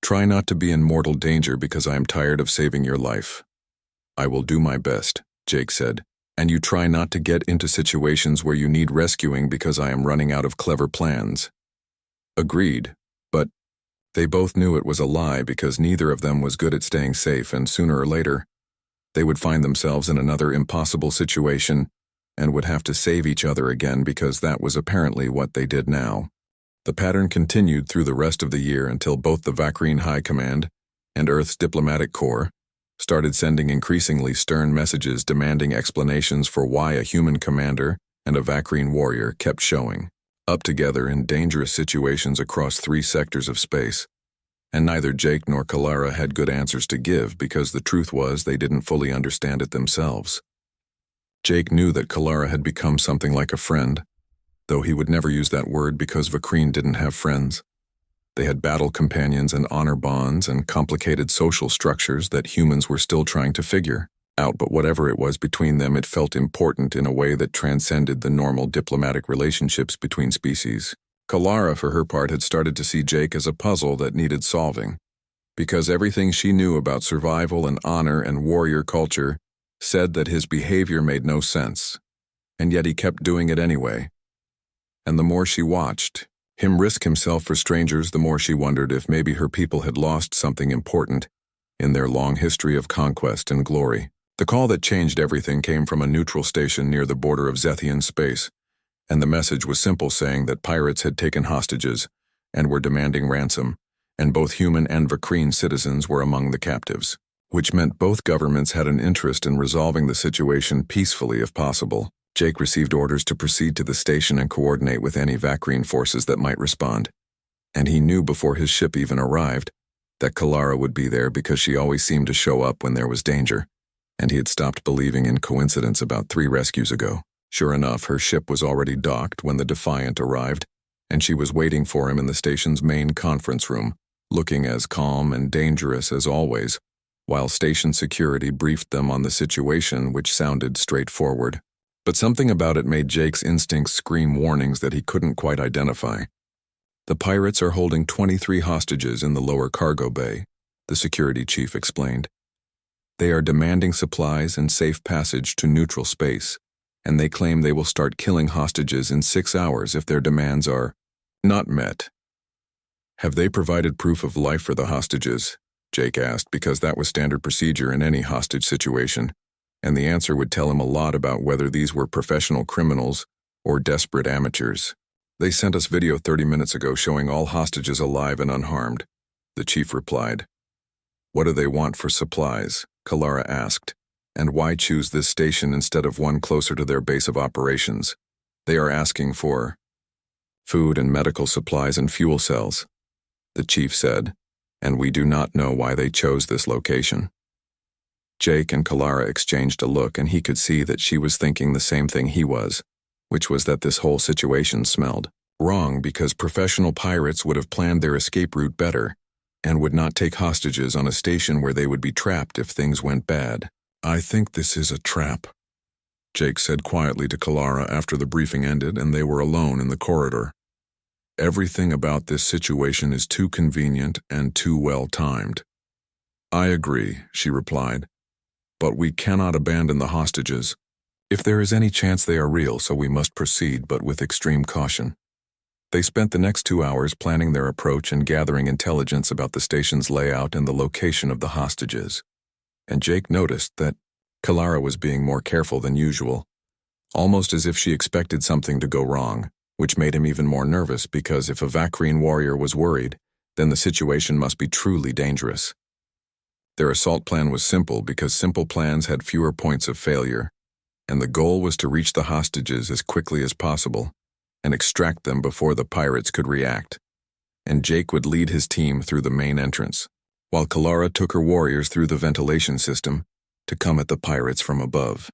"try not to be in mortal danger because I am tired of saving your life." "I will do my best," Jake said. "And you try not to get into situations where you need rescuing because I am running out of clever plans." Agreed, but they both knew it was a lie because neither of them was good at staying safe, and sooner or later, they would find themselves in another impossible situation and would have to save each other again because that was apparently what they did now. The pattern continued through the rest of the year until both the Vakrine High Command and Earth's Diplomatic Corps started sending increasingly stern messages demanding explanations for why a human commander and a Vakrine warrior kept showing up together in dangerous situations across 3 sectors of space. And neither Jake nor Kalara had good answers to give because the truth was they didn't fully understand it themselves. Jake knew that Kalara had become something like a friend, though he would never use that word because Vakrine didn't have friends. They had battle companions and honor bonds and complicated social structures that humans were still trying to figure out, but whatever it was between them, it felt important in a way that transcended the normal diplomatic relationships between species. Kalara, for her part, had started to see Jake as a puzzle that needed solving, because everything she knew about survival and honor and warrior culture said that his behavior made no sense, and yet he kept doing it anyway. And the more she watched him risk himself for strangers, the more she wondered if maybe her people had lost something important, in their long history of conquest and glory. The call that changed everything came from a neutral station near the border of Zethian space, and the message was simple, saying that pirates had taken hostages and were demanding ransom, and both human and Vakreen citizens were among the captives, which meant both governments had an interest in resolving the situation peacefully if possible. Jake received orders to proceed to the station and coordinate with any Vakreen forces that might respond, and he knew before his ship even arrived that Kalara would be there because she always seemed to show up when there was danger, and he had stopped believing in coincidence about 3 rescues ago. Sure enough, her ship was already docked when the Defiant arrived, and she was waiting for him in the station's main conference room, looking as calm and dangerous as always, while station security briefed them on the situation, which sounded straightforward. But something about it made Jake's instincts scream warnings that he couldn't quite identify. The pirates are holding 23 hostages in the lower cargo bay, the security chief explained. They are demanding supplies and safe passage to neutral space, and they claim they will start killing hostages in 6 hours if their demands are not met. Have they provided proof of life for the hostages? Jake asked, because that was standard procedure in any hostage situation, and the answer would tell him a lot about whether these were professional criminals or desperate amateurs. They sent us video 30 minutes ago showing all hostages alive and unharmed, the chief replied. What do they want for supplies? Kalara asked. And why choose this station instead of one closer to their base of operations? They are asking for food and medical supplies and fuel cells, the chief said, and we do not know why they chose this location. Jake and Kalara exchanged a look, and he could see that she was thinking the same thing he was, which was that this whole situation smelled wrong because professional pirates would have planned their escape route better and would not take hostages on a station where they would be trapped if things went bad. I think this is a trap, Jake said quietly to Kalara after the briefing ended and they were alone in the corridor. Everything about this situation is too convenient and too well timed. I agree, she replied, but we cannot abandon the hostages. If there is any chance they are real, so we must proceed, but with extreme caution. They spent the next 2 hours planning their approach and gathering intelligence about the station's layout and the location of the hostages. And Jake noticed that Kalara was being more careful than usual, almost as if she expected something to go wrong, which made him even more nervous because if a Vakreen warrior was worried, then the situation must be truly dangerous. Their assault plan was simple because simple plans had fewer points of failure, and the goal was to reach the hostages as quickly as possible and extract them before the pirates could react. And Jake would lead his team through the main entrance, while Kalara took her warriors through the ventilation system to come at the pirates from above.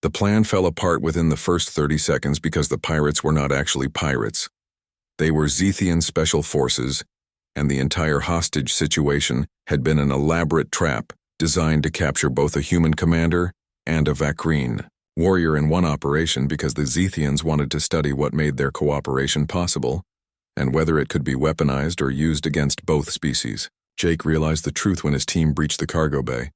The plan fell apart within the first 30 seconds because the pirates were not actually pirates. They were Zethian special forces, and the entire hostage situation had been an elaborate trap designed to capture both a human commander and a Vakreen warrior in one operation because the Zethians wanted to study what made their cooperation possible and whether it could be weaponized or used against both species. Jake realized the truth when his team breached the cargo bay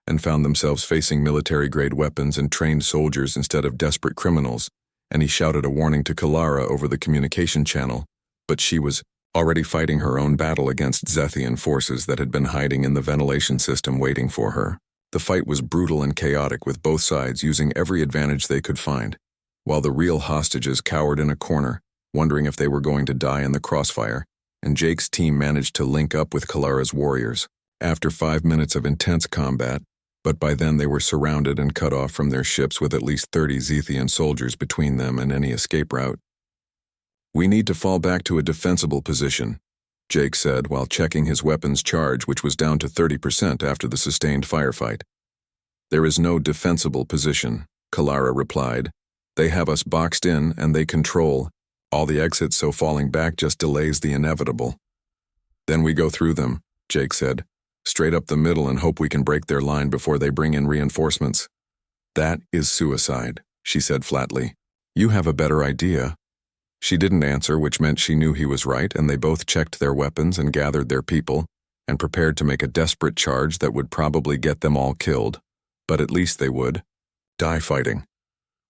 and found themselves facing military-grade weapons and trained soldiers instead of desperate criminals, and he shouted a warning to Kalara over the communication channel, but she was already fighting her own battle against Zethian forces that had been hiding in the ventilation system waiting for her. The fight was brutal and chaotic, with both sides using every advantage they could find, while the real hostages cowered in a corner, wondering if they were going to die in the crossfire, and Jake's team managed to link up with Kalara's warriors. After 5 minutes of intense combat, but by then they were surrounded and cut off from their ships with at least 30 Zethian soldiers between them and any escape route. We need to fall back to a defensible position, Jake said while checking his weapons charge, which was down to 30% after the sustained firefight. There is no defensible position, Kalara replied. They have us boxed in and they control all the exits, so falling back just delays the inevitable. Then we go through them, Jake said, straight up the middle and hope we can break their line before they bring in reinforcements. That is suicide, she said flatly. You have a better idea. She didn't answer, which meant she knew he was right, and they both checked their weapons and gathered their people and prepared to make a desperate charge that would probably get them all killed, but at least they would die fighting,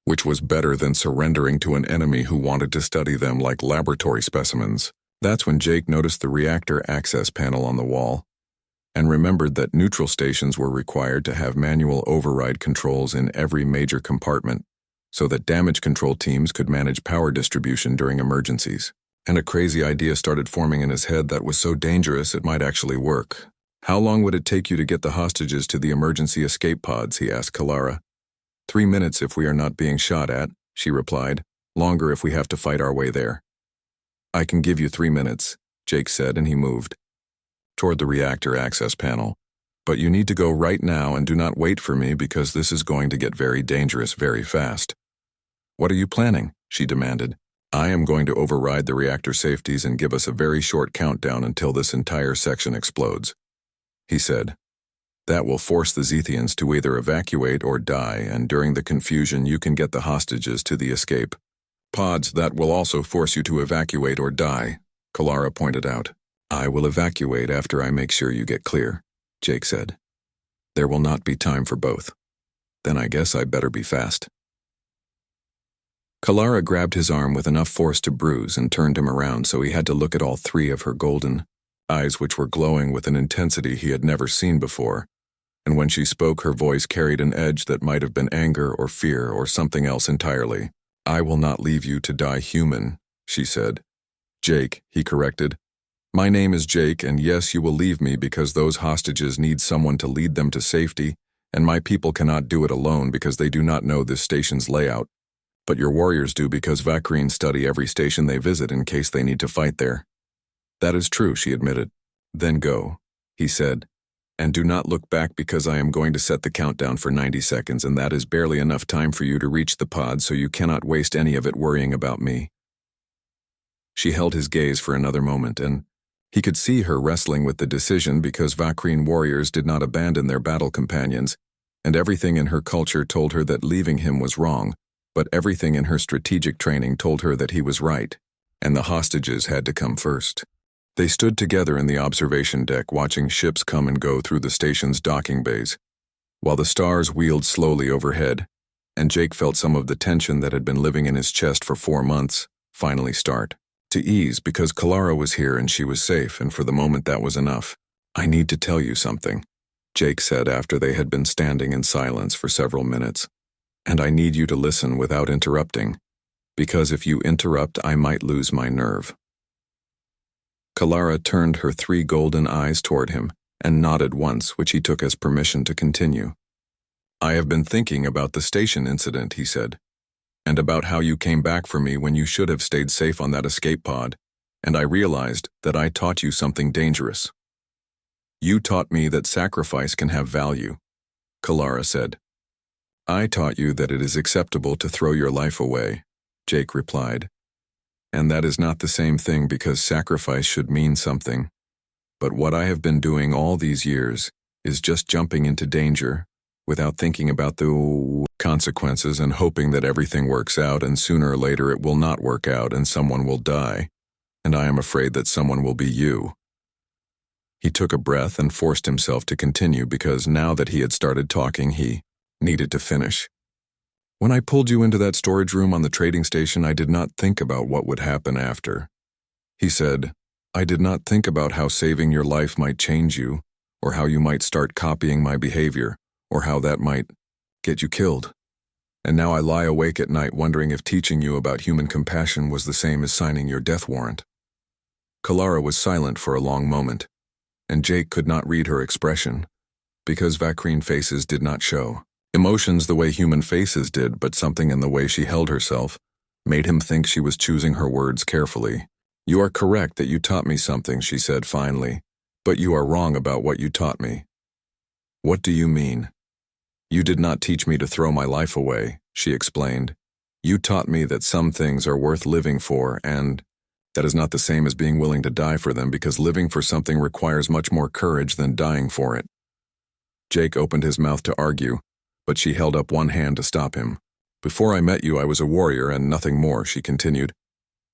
which was better than surrendering to an enemy who wanted to study them like laboratory specimens. That's when Jake noticed the reactor access panel on the wall. and remembered that neutral stations were required to have manual override controls in every major compartment so that damage control teams could manage power distribution during emergencies. And a crazy idea started forming in his head that was so dangerous it might actually work. "How long would it take you to get the hostages to the emergency escape pods?" he asked Kalara. 3 minutes if we are not being shot at," she replied. "Longer if we have to fight our way there." "I can give you 3 minutes," Jake said, and he moved toward the reactor access panel. "But you need to go right now and do not wait for me because this is going to get very dangerous very fast." "What are you planning?" she demanded. "I am going to override the reactor safeties and give us a very short countdown until this entire section explodes," he said. "That will force the Zethians to either evacuate or die, and during the confusion you can get the hostages to the escape pods. That will also force you to evacuate or die," Kalara pointed out. "I will evacuate after I make sure you get clear," Jake said. "There will not be time for both. Then I guess I better be fast." Kalara grabbed his arm with enough force to bruise and turned him around so he had to look at all 3 of her golden eyes, which were glowing with an intensity he had never seen before. And when she spoke, her voice carried an edge that might have been anger or fear or something else entirely. "I will not leave you to die human," she said. "Jake," he corrected. "My name is Jake, and yes, you will leave me because those hostages need someone to lead them to safety, and my people cannot do it alone because they do not know this station's layout. But your warriors do because Vakreen study every station they visit in case they need to fight there." "That is true," she admitted. "Then go," he said. "And do not look back because I am going to set the countdown for 90 seconds, and that is barely enough time for you to reach the pod, so you cannot waste any of it worrying about me." She held his gaze for another moment, and he could see her wrestling with the decision because Vakreen warriors did not abandon their battle companions, and everything in her culture told her that leaving him was wrong, but everything in her strategic training told her that he was right, and the hostages had to come first. They stood together in the observation deck watching ships come and go through the station's docking bays, while the stars wheeled slowly overhead, and Jake felt some of the tension that had been living in his chest for 4 months finally start to ease because Kalara was here and she was safe, and for the moment that was enough. "I need to tell you something," Jake said after they had been standing in silence for several minutes. "And I need you to listen without interrupting, because if you interrupt I might lose my nerve." Kalara turned her 3 golden eyes toward him and nodded once, which he took as permission to continue. "I have been thinking about the station incident," he said, "and about how you came back for me when you should have stayed safe on that escape pod, and I realized that I taught you something dangerous. You taught me that sacrifice can have value," Kalara said. "I taught you that it is acceptable to throw your life away," Jake replied. "And that is not the same thing because sacrifice should mean something. But what I have been doing all these years is just jumping into danger without thinking about the consequences and hoping that everything works out, and sooner or later it will not work out and someone will die. And I am afraid that someone will be you." He took a breath and forced himself to continue because now that he had started talking, he needed to finish. "When I pulled you into that storage room on the trading station, I did not think about what would happen after," he said. "I did not think about how saving your life might change you, or how you might start copying my behavior, or how that might get you killed. And now I lie awake at night wondering if teaching you about human compassion was the same as signing your death warrant." Kalara was silent for a long moment, and Jake could not read her expression, because Vakreen faces did not show emotions the way human faces did, but something in the way she held herself made him think she was choosing her words carefully. "You are correct that you taught me something," she said finally, "but you are wrong about what you taught me." "What do you mean?" "You did not teach me to throw my life away," she explained. "You taught me that some things are worth living for, and that is not the same as being willing to die for them, because living for something requires much more courage than dying for it." Jake opened his mouth to argue, but she held up one hand to stop him. "Before I met you, I was a warrior and nothing more," she continued.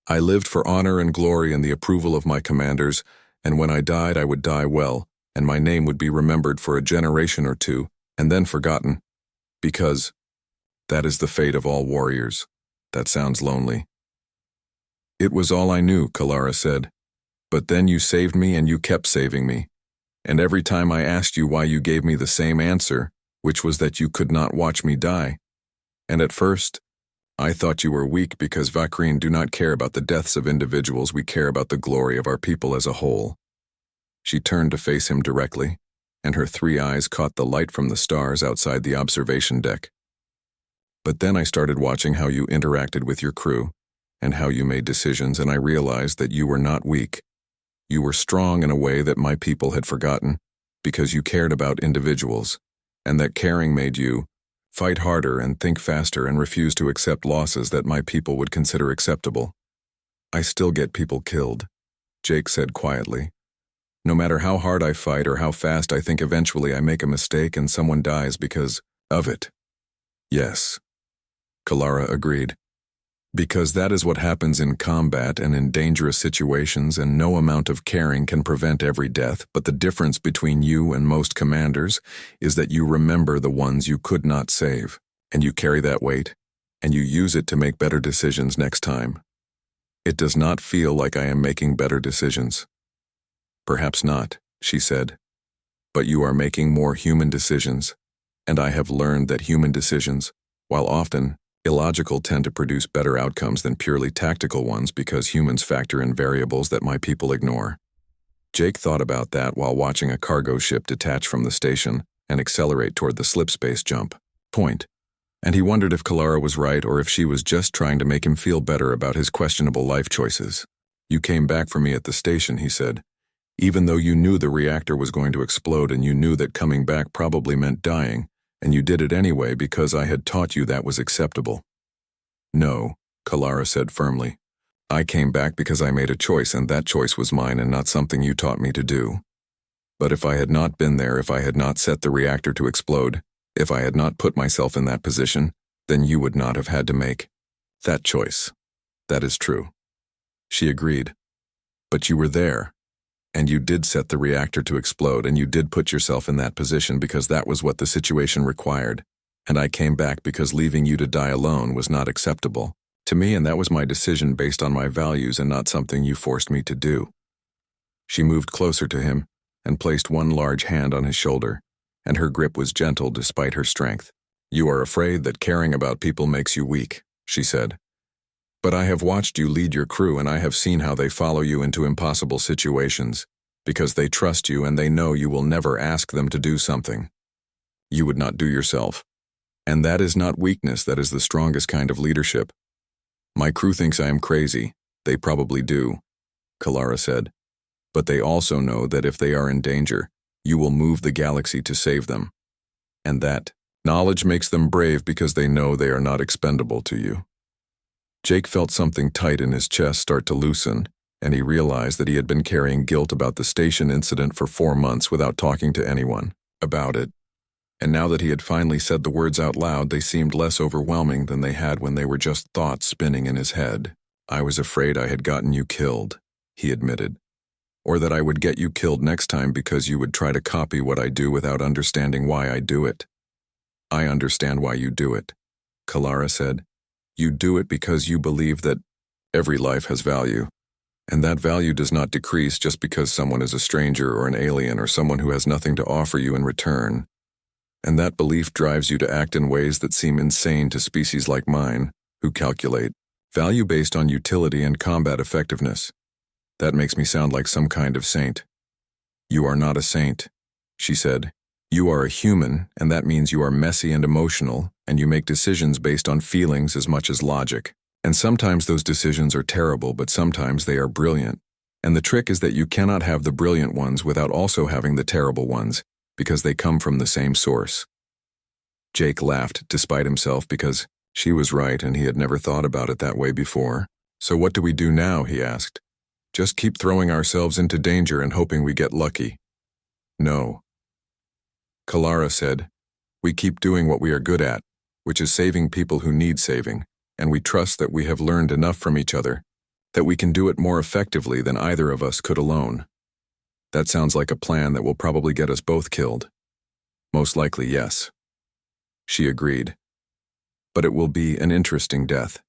"I lived for honor and glory and the approval of my commanders, and when I died, I would die well, and my name would be remembered for a generation or two, and then forgotten. Because that is the fate of all warriors. That sounds lonely." "It was all I knew," Kalara said. "But then you saved me and you kept saving me. And every time I asked you why, you gave me the same answer, which was that you could not watch me die. And at first, I thought you were weak because Vakrin do not care about the deaths of individuals, we care about the glory of our people as a whole. She turned to face him directly, and her 3 eyes caught the light from the stars outside the observation deck. But then I started watching how you interacted with your crew, and how you made decisions, and I realized that you were not weak. You were strong in a way that my people had forgotten, because you cared about individuals, and that caring made you fight harder and think faster and refuse to accept losses that my people would consider acceptable. I still get people killed, Jake said quietly. No matter how hard I fight or how fast I think, eventually I make a mistake and someone dies because of it. Yes, Kalara agreed. Because that is what happens in combat and in dangerous situations, and no amount of caring can prevent every death, but the difference between you and most commanders is that you remember the ones you could not save, and you carry that weight, and you use it to make better decisions next time. It does not feel like I am making better decisions. Perhaps not, she said, but you are making more human decisions, and I have learned that human decisions, while often illogical, tend to produce better outcomes than purely tactical ones because humans factor in variables that my people ignore. Jake thought about that while watching a cargo ship detach from the station and accelerate toward the slipspace jump point, and he wondered if Kalara was right or if she was just trying to make him feel better about his questionable life choices. You came back for me at the station, he said, even though you knew the reactor was going to explode and you knew that coming back probably meant dying, and you did it anyway because I had taught you that was acceptable. No, Kalara said firmly. I came back because I made a choice, and that choice was mine and not something you taught me to do. But if I had not been there, if I had not set the reactor to explode, if I had not put myself in that position, then you would not have had to make that choice. That is true. She agreed. But you were there. And you did set the reactor to explode, and you did put yourself in that position because that was what the situation required. And I came back because leaving you to die alone was not acceptable to me, and that was my decision based on my values and not something you forced me to do. She moved closer to him and placed one large hand on his shoulder, and her grip was gentle despite her strength. You are afraid that caring about people makes you weak, she said. But I have watched you lead your crew, and I have seen how they follow you into impossible situations, because they trust you and they know you will never ask them to do something you would not do yourself. And that is not weakness, that is the strongest kind of leadership. My crew thinks I am crazy. They probably do, Kalara said. But they also know that if they are in danger, you will move the galaxy to save them. And that knowledge makes them brave because they know they are not expendable to you. Jake felt something tight in his chest start to loosen, and he realized that he had been carrying guilt about the station incident for 4 months without talking to anyone about it. And now that he had finally said the words out loud, they seemed less overwhelming than they had when they were just thoughts spinning in his head. I was afraid I had gotten you killed, he admitted. Or that I would get you killed next time because you would try to copy what I do without understanding why I do it. I understand why you do it, Kalara said. You do it because you believe that every life has value, and that value does not decrease just because someone is a stranger or an alien or someone who has nothing to offer you in return. And that belief drives you to act in ways that seem insane to species like mine, who calculate value based on utility and combat effectiveness. That makes me sound like some kind of saint. You are not a saint, she said. You are a human, and that means you are messy and emotional, and you make decisions based on feelings as much as logic. And sometimes those decisions are terrible, but sometimes they are brilliant. And the trick is that you cannot have the brilliant ones without also having the terrible ones, because they come from the same source. Jake laughed despite himself because she was right and he had never thought about it that way before. So what do we do now, he asked. Just keep throwing ourselves into danger and hoping we get lucky. No. Kalara said, we keep doing what we are good at, which is saving people who need saving, and we trust that we have learned enough from each other, that we can do it more effectively than either of us could alone. That sounds like a plan that will probably get us both killed. Most likely, yes. She agreed. But it will be an interesting death.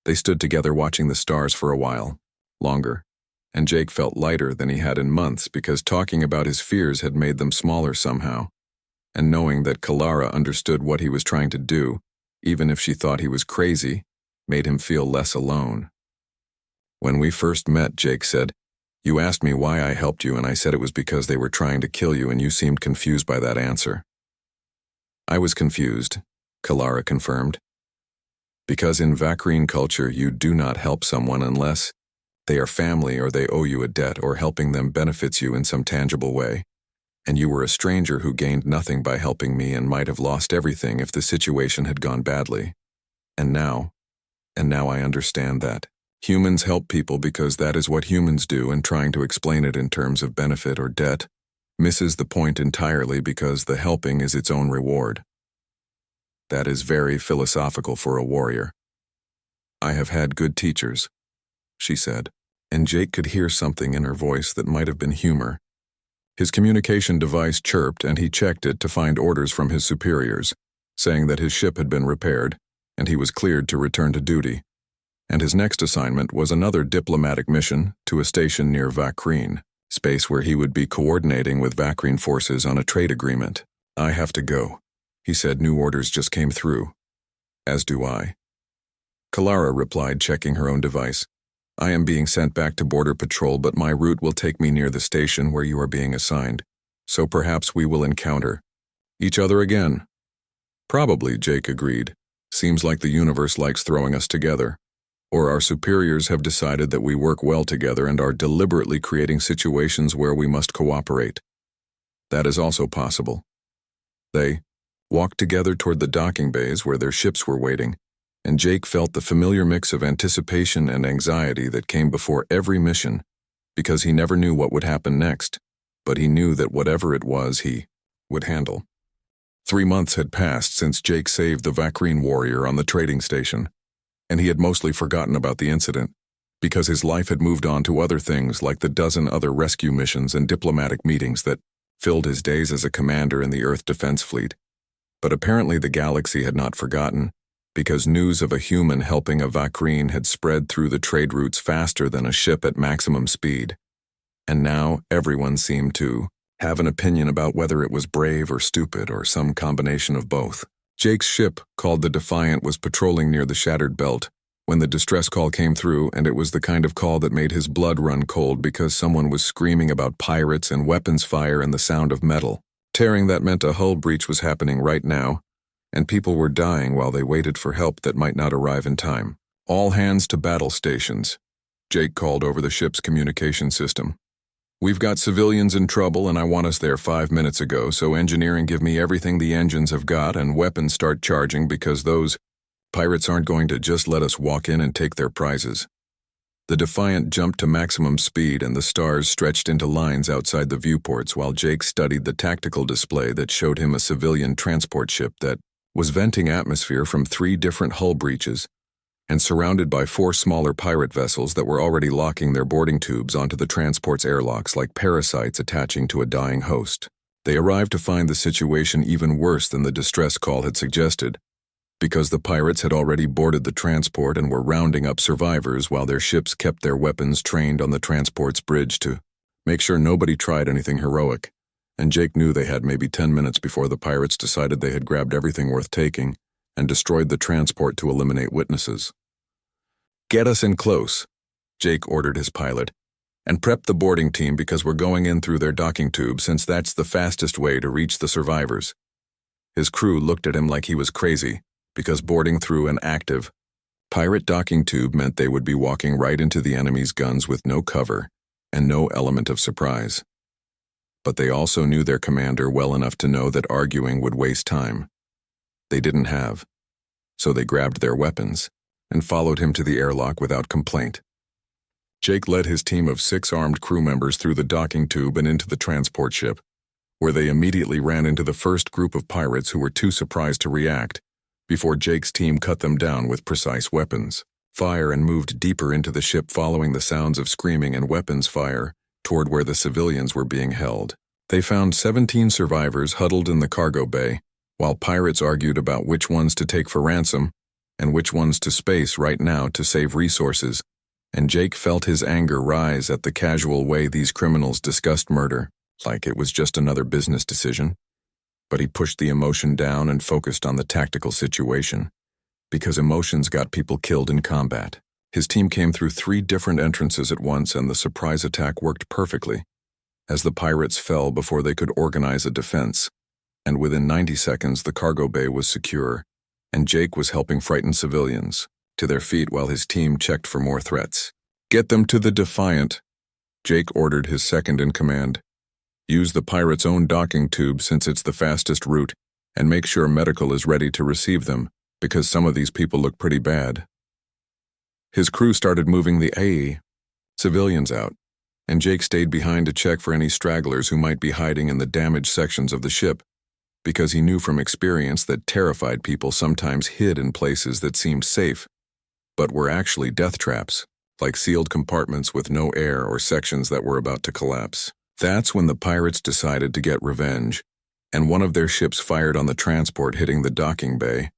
They stood together watching the stars for a while, longer, and Jake felt lighter than he had in months because talking about his fears had made them smaller somehow, and knowing that Kalara understood what he was trying to do, even if she thought he was crazy, made him feel less alone. When we first met, Jake said, "You asked me why I helped you, and I said it was because they were trying to kill you, and you seemed confused by that answer." "I was confused," Kalara confirmed. "Because in Vakrine culture you do not help someone unless they are family or they owe you a debt or helping them benefits you in some tangible way. And you were a stranger who gained nothing by helping me and might have lost everything if the situation had gone badly. And now I understand that. Humans help people because that is what humans do, and trying to explain it in terms of benefit or debt misses the point entirely because the helping is its own reward. That is very philosophical for a warrior. I have had good teachers," she said, and Jake could hear something in her voice that might have been humor. His communication device chirped and he checked it to find orders from his superiors, saying that his ship had been repaired and he was cleared to return to duty. And his next assignment was another diplomatic mission to a station near Vakrine, space where he would be coordinating with Vakrine forces on a trade agreement. "I have to go," he said. "New orders just came through." "As do I," Kalara replied, checking her own device. "I am being sent back to Border Patrol, but my route will take me near the station where you are being assigned, so perhaps we will encounter each other again." "Probably," Jake agreed. "Seems like the universe likes throwing us together. Or our superiors have decided that we work well together and are deliberately creating situations where we must cooperate. That is also possible." They walked together toward the docking bays where their ships were waiting, and Jake felt the familiar mix of anticipation and anxiety that came before every mission, because he never knew what would happen next, but he knew that whatever it was, he would handle. 3 months had passed since Jake saved the Vakrine warrior on the trading station, and he had mostly forgotten about the incident, because his life had moved on to other things like the dozen other rescue missions and diplomatic meetings that filled his days as a commander in the Earth Defense Fleet. But apparently the galaxy had not forgotten, because news of a human helping a Vakrine had spread through the trade routes faster than a ship at maximum speed. And now everyone seemed to have an opinion about whether it was brave or stupid or some combination of both. Jake's ship, called the Defiant, was patrolling near the Shattered Belt when the distress call came through, and it was the kind of call that made his blood run cold because someone was screaming about pirates and weapons fire and the sound of metal tearing. That meant a hull breach was happening right now, and people were dying while they waited for help that might not arrive in time. "All hands to battle stations," Jake called over the ship's communication system. "We've got civilians in trouble and I want us there 5 minutes ago, so engineering give me everything the engines have got and weapons start charging because those pirates aren't going to just let us walk in and take their prizes." The Defiant jumped to maximum speed and the stars stretched into lines outside the viewports while Jake studied the tactical display that showed him a civilian transport ship that was venting atmosphere from 3 different hull breaches and surrounded by 4 smaller pirate vessels that were already locking their boarding tubes onto the transport's airlocks like parasites attaching to a dying host. They arrived to find the situation even worse than the distress call had suggested, because the pirates had already boarded the transport and were rounding up survivors while their ships kept their weapons trained on the transport's bridge to make sure nobody tried anything heroic. And Jake knew they had maybe 10 minutes before the pirates decided they had grabbed everything worth taking and destroyed the transport to eliminate witnesses. "Get us in close," Jake ordered his pilot, "and prep the boarding team because we're going in through their docking tube since that's the fastest way to reach the survivors." His crew looked at him like he was crazy, because boarding through an active pirate docking tube meant they would be walking right into the enemy's guns with no cover and no element of surprise. But they also knew their commander well enough to know that arguing would waste time. They didn't have, so they grabbed their weapons and followed him to the airlock without complaint. Jake led his team of 6 armed crew members through the docking tube and into the transport ship, where they immediately ran into the first group of pirates who were too surprised to react, before Jake's team cut them down with precise weapons fire and moved deeper into the ship following the sounds of screaming and weapons fire toward where the civilians were being held. They found 17 survivors huddled in the cargo bay, while pirates argued about which ones to take for ransom and which ones to space right now to save resources and Jake felt his anger rise at the casual way these criminals discussed murder, like it was just another business decision. But he pushed the emotion down and focused on the tactical situation, because emotions got people killed in combat. His team came through 3 different entrances at once, and the surprise attack worked perfectly, as the pirates fell before they could organize a defense, and within 90 seconds the cargo bay was secure, and Jake was helping frightened civilians to their feet while his team checked for more threats. "Get them to the Defiant," Jake ordered his second-in-command. "Use the pirates' own docking tube since it's the fastest route, and make sure medical is ready to receive them, because some of these people look pretty bad." His crew started moving the civilians out, and Jake stayed behind to check for any stragglers who might be hiding in the damaged sections of the ship, because he knew from experience that terrified people sometimes hid in places that seemed safe, but were actually death traps, like sealed compartments with no air or sections that were about to collapse. That's when the pirates decided to get revenge, and one of their ships fired on the transport, hitting the docking bay,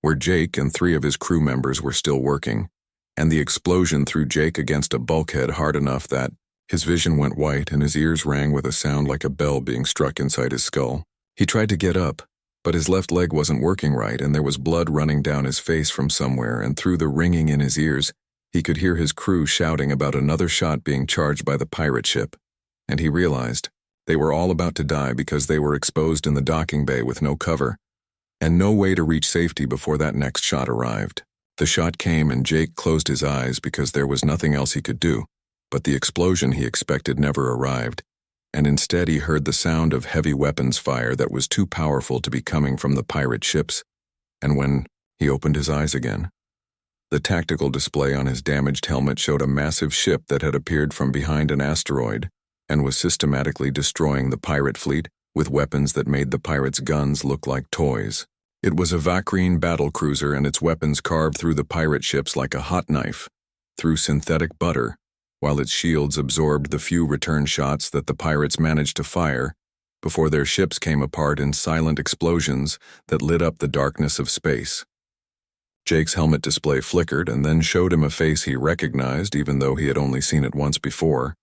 where Jake and 3 of his crew members were still working, and the explosion threw Jake against a bulkhead hard enough that his vision went white and his ears rang with a sound like a bell being struck inside his skull. He tried to get up, but his left leg wasn't working right, and there was blood running down his face from somewhere, and through the ringing in his ears, he could hear his crew shouting about another shot being charged by the pirate ship, and he realized they were all about to die because they were exposed in the docking bay with no cover, and no way to reach safety before that next shot arrived. The shot came and Jake closed his eyes because there was nothing else he could do, but the explosion he expected never arrived, and instead he heard the sound of heavy weapons fire that was too powerful to be coming from the pirate ships, and when he opened his eyes again, the tactical display on his damaged helmet showed a massive ship that had appeared from behind an asteroid and was systematically destroying the pirate fleet with weapons that made the pirates' guns look like toys. It was a Vakreen battlecruiser, and its weapons carved through the pirate ships like a hot knife, through synthetic butter, while its shields absorbed the few return shots that the pirates managed to fire before their ships came apart in silent explosions that lit up the darkness of space. Jake's helmet display flickered and then showed him a face he recognized, even though he had only seen it once before,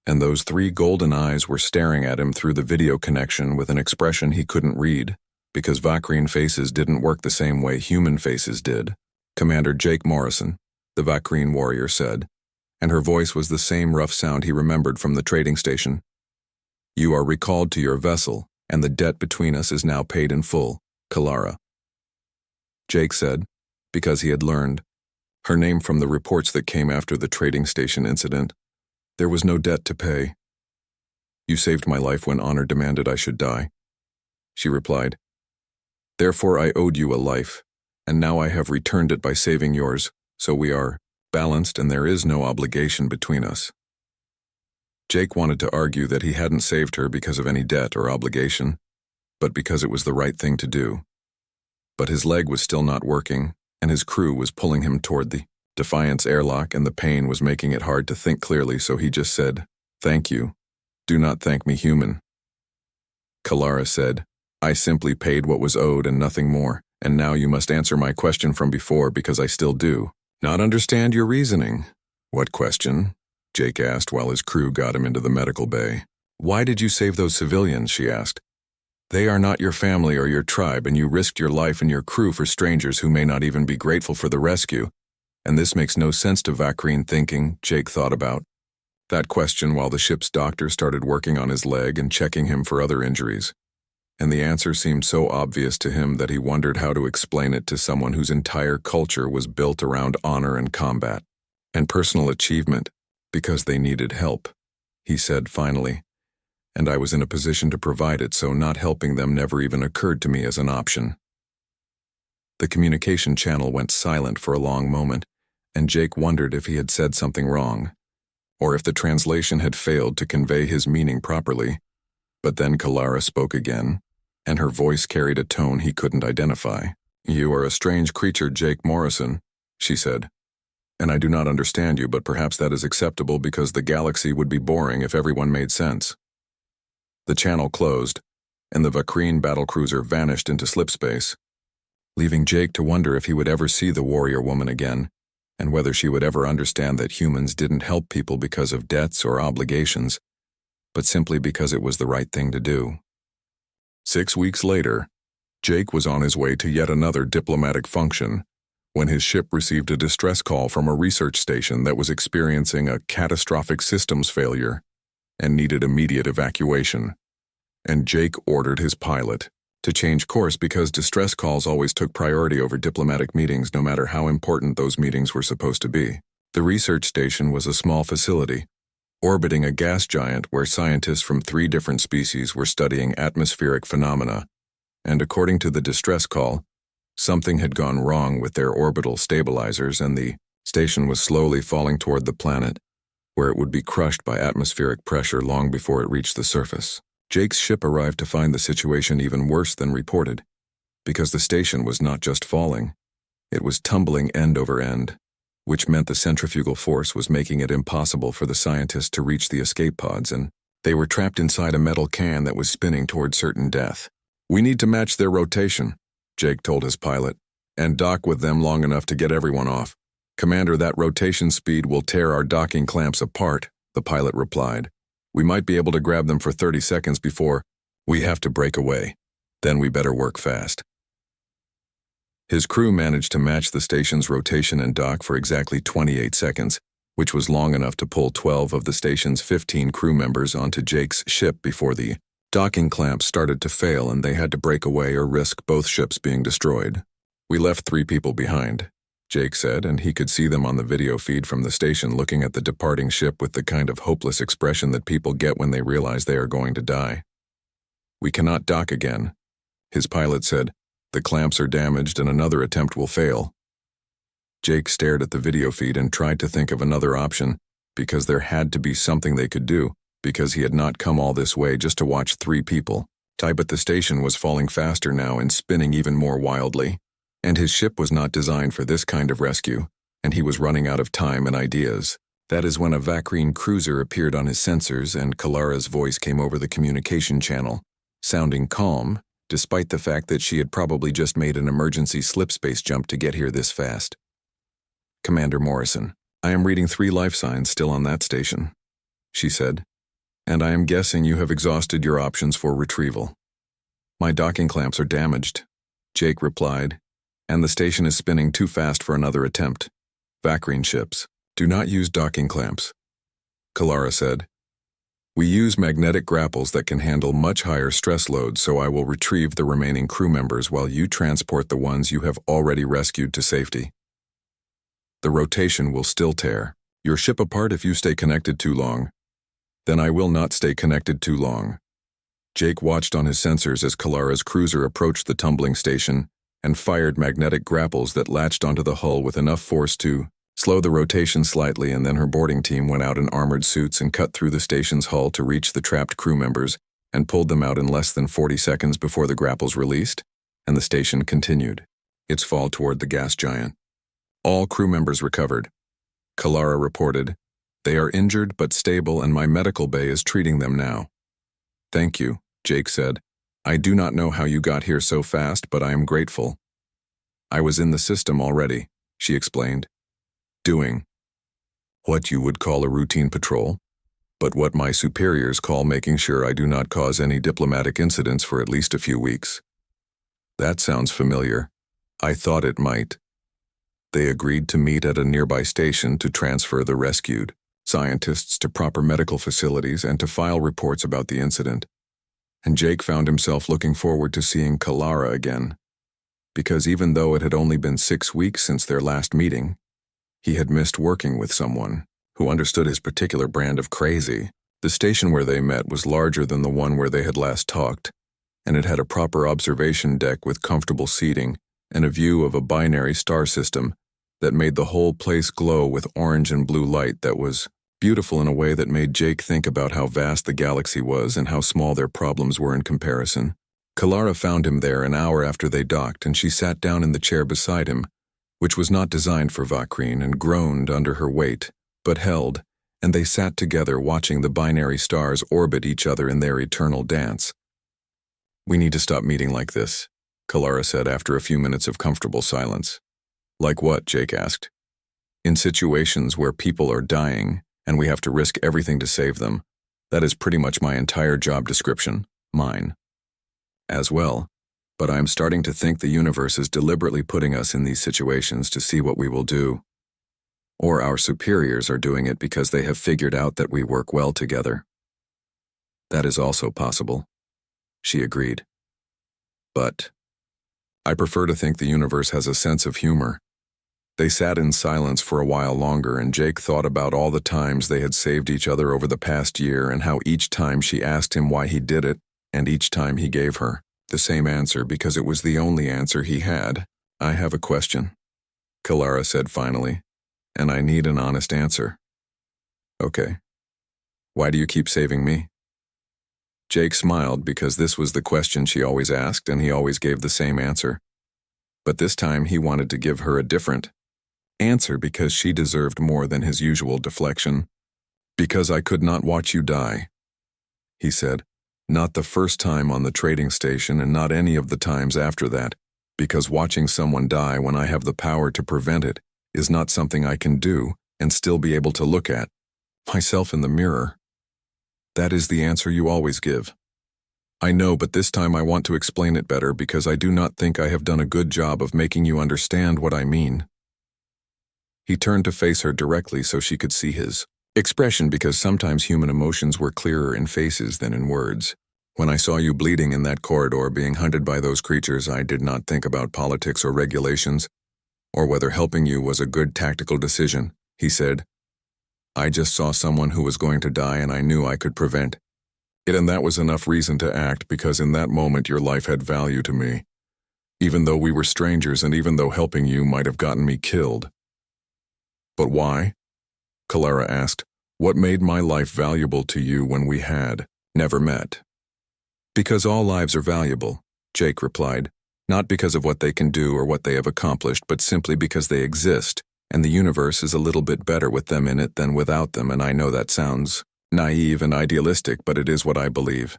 and those 3 golden eyes were staring at him through the video connection with an expression he couldn't read, because Vakreen faces didn't work the same way human faces did. "Commander Jake Morrison," the Vakreen warrior said, and her voice was the same rough sound he remembered from the trading station. "You are recalled to your vessel, and the debt between us is now paid in full, Kalara." Jake said, because he had learned her name from the reports that came after the trading station incident. "There was no debt to pay. You saved my life when honor demanded I should die," she replied. "Therefore I owed you a life, and now I have returned it by saving yours, so we are balanced and there is no obligation between us." Jake wanted to argue that he hadn't saved her because of any debt or obligation, but because it was the right thing to do. But his leg was still not working, and his crew was pulling him toward the Defiant's airlock, and the pain was making it hard to think clearly, so he just said, "Thank you. Do not thank me, human." Kalara said, "I simply paid what was owed and nothing more, and now you must answer my question from before because I still do not understand your reasoning." "What question?" Jake asked while his crew got him into the medical bay. "Why did you save those civilians?" she asked. "They are not your family or your tribe, and you risked your life and your crew for strangers who may not even be grateful for the rescue. And this makes no sense to Vakreen thinking," Jake thought about that question while the ship's doctor started working on his leg and checking him for other injuries. And the answer seemed so obvious to him that he wondered how to explain it to someone whose entire culture was built around honor and combat and personal achievement because they needed help. He said finally, "And I was in a position to provide it, so not helping them never even occurred to me as an option." The communication channel went silent for a long moment, and Jake wondered if he had said something wrong, or if the translation had failed to convey his meaning properly. But then Kalara spoke again, and her voice carried a tone he couldn't identify. "You are a strange creature, Jake Morrison," she said, "and I do not understand you, but perhaps that is acceptable because the galaxy would be boring if everyone made sense." The channel closed, and the Vakreen battlecruiser vanished into slipspace, leaving Jake to wonder if he would ever see the warrior woman again, and whether she would ever understand that humans didn't help people because of debts or obligations, but simply because it was the right thing to do. 6 weeks later, Jake was on his way to yet another diplomatic function when his ship received a distress call from a research station that was experiencing a catastrophic systems failure and needed immediate evacuation. And Jake ordered his pilot to change course because distress calls always took priority over diplomatic meetings, no matter how important those meetings were supposed to be. The research station was a small facility, orbiting a gas giant where scientists from 3 different species were studying atmospheric phenomena, and according to the distress call, something had gone wrong with their orbital stabilizers and the station was slowly falling toward the planet, where it would be crushed by atmospheric pressure long before it reached the surface. Jake's ship arrived to find the situation even worse than reported, because the station was not just falling, it was tumbling end over end, which meant the centrifugal force was making it impossible for the scientists to reach the escape pods, and they were trapped inside a metal can that was spinning toward certain death. "We need to match their rotation," Jake told his pilot, "and dock with them long enough to get everyone off." "Commander, that rotation speed will tear our docking clamps apart," the pilot replied. "We might be able to grab them for 30 seconds before we have to break away. Then we better work fast." His crew managed to match the station's rotation and dock for exactly 28 seconds, which was long enough to pull 12 of the station's 15 crew members onto Jake's ship before the docking clamps started to fail and they had to break away or risk both ships being destroyed. "We left 3 people behind," Jake said, and he could see them on the video feed from the station looking at the departing ship with the kind of hopeless expression that people get when they realize they are going to die. "We cannot dock again," his pilot said. "The clamps are damaged and another attempt will fail." Jake stared at the video feed and tried to think of another option, because there had to be something they could do, because he had not come all this way just to watch 3 people die, but the station was falling faster now and spinning even more wildly. And his ship was not designed for this kind of rescue, and he was running out of time and ideas. That is when a Vakreen cruiser appeared on his sensors and Kalara's voice came over the communication channel, sounding calm, despite the fact that she had probably just made an emergency slipspace jump to get here this fast. "Commander Morrison, I am reading 3 life signs still on that station," she said, "and I am guessing you have exhausted your options for retrieval." "My docking clamps are damaged," Jake replied, "and the station is spinning too fast for another attempt. Vakreen ships do not use docking clamps," Kalara said. "We use magnetic grapples that can handle much higher stress loads, so I will retrieve the remaining crew members while you transport the ones you have already rescued to safety. The rotation will still tear your ship apart if you stay connected too long. Then I will not stay connected too long." Jake watched on his sensors as Kalara's cruiser approached the tumbling station and fired magnetic grapples that latched onto the hull with enough force to slow the rotation slightly, and then her boarding team went out in armored suits and cut through the station's hull to reach the trapped crew members and pulled them out in less than 40 seconds before the grapples released, and the station continued its fall toward the gas giant. All crew members recovered, Kalara reported. "They are injured but stable and my medical bay is treating them now." "Thank you," Jake said. "I do not know how you got here so fast, but I am grateful." "I was in the system already," she explained, "doing what you would call a routine patrol, but what my superiors call making sure I do not cause any diplomatic incidents for at least a few weeks." "That sounds familiar. I thought it might." They agreed to meet at a nearby station to transfer the rescued scientists to proper medical facilities and to file reports about the incident. And Jake found himself looking forward to seeing Kalara again, because even though it had only been 6 weeks since their last meeting, he had missed working with someone who understood his particular brand of crazy. The station where they met was larger than the one where they had last talked, and it had a proper observation deck with comfortable seating and a view of a binary star system that made the whole place glow with orange and blue light that was beautiful in a way that made Jake think about how vast the galaxy was and how small their problems were in comparison. Kalara found him there an hour after they docked, and she sat down in the chair beside him, which was not designed for Vakreen, and groaned under her weight, but held, and they sat together watching the binary stars orbit each other in their eternal dance. "We need to stop meeting like this," Kalara said after a few minutes of comfortable silence. "Like what?" Jake asked. In situations where people are dying and we have to risk everything to save them, that is pretty much my entire job description, mine as well. But I am starting to think the universe is deliberately putting us in these situations to see what we will do. Or our superiors are doing it because they have figured out that we work well together. That is also possible, she agreed. But I prefer to think the universe has a sense of humor. They sat in silence for a while longer, and Jake thought about all the times they had saved each other over the past year and how each time she asked him why he did it, and each time he gave her the same answer because it was the only answer he had. I have a question, Kalara said finally, and I need an honest answer. Okay. Why do you keep saving me? Jake smiled because this was the question she always asked, and he always gave the same answer. But this time he wanted to give her a different answer because she deserved more than his usual deflection. Because I could not watch you die, he said. Not the first time on the trading station and not any of the times after that, because watching someone die when I have the power to prevent it is not something I can do and still be able to look at myself in the mirror. That is the answer you always give. I know, but this time I want to explain it better because I do not think I have done a good job of making you understand what I mean. He turned to face her directly so she could see his expression, because sometimes human emotions were clearer in faces than in words. When I saw you bleeding in that corridor being hunted by those creatures, I did not think about politics or regulations, or whether helping you was a good tactical decision, he said. I just saw someone who was going to die and I knew I could prevent it, and that was enough reason to act, because in that moment your life had value to me, even though we were strangers and even though helping you might have gotten me killed. But why? Kalara asked. What made my life valuable to you when we had never met? Because all lives are valuable, Jake replied, not because of what they can do or what they have accomplished, but simply because they exist, and the universe is a little bit better with them in it than without them, and I know that sounds naive and idealistic, but it is what I believe.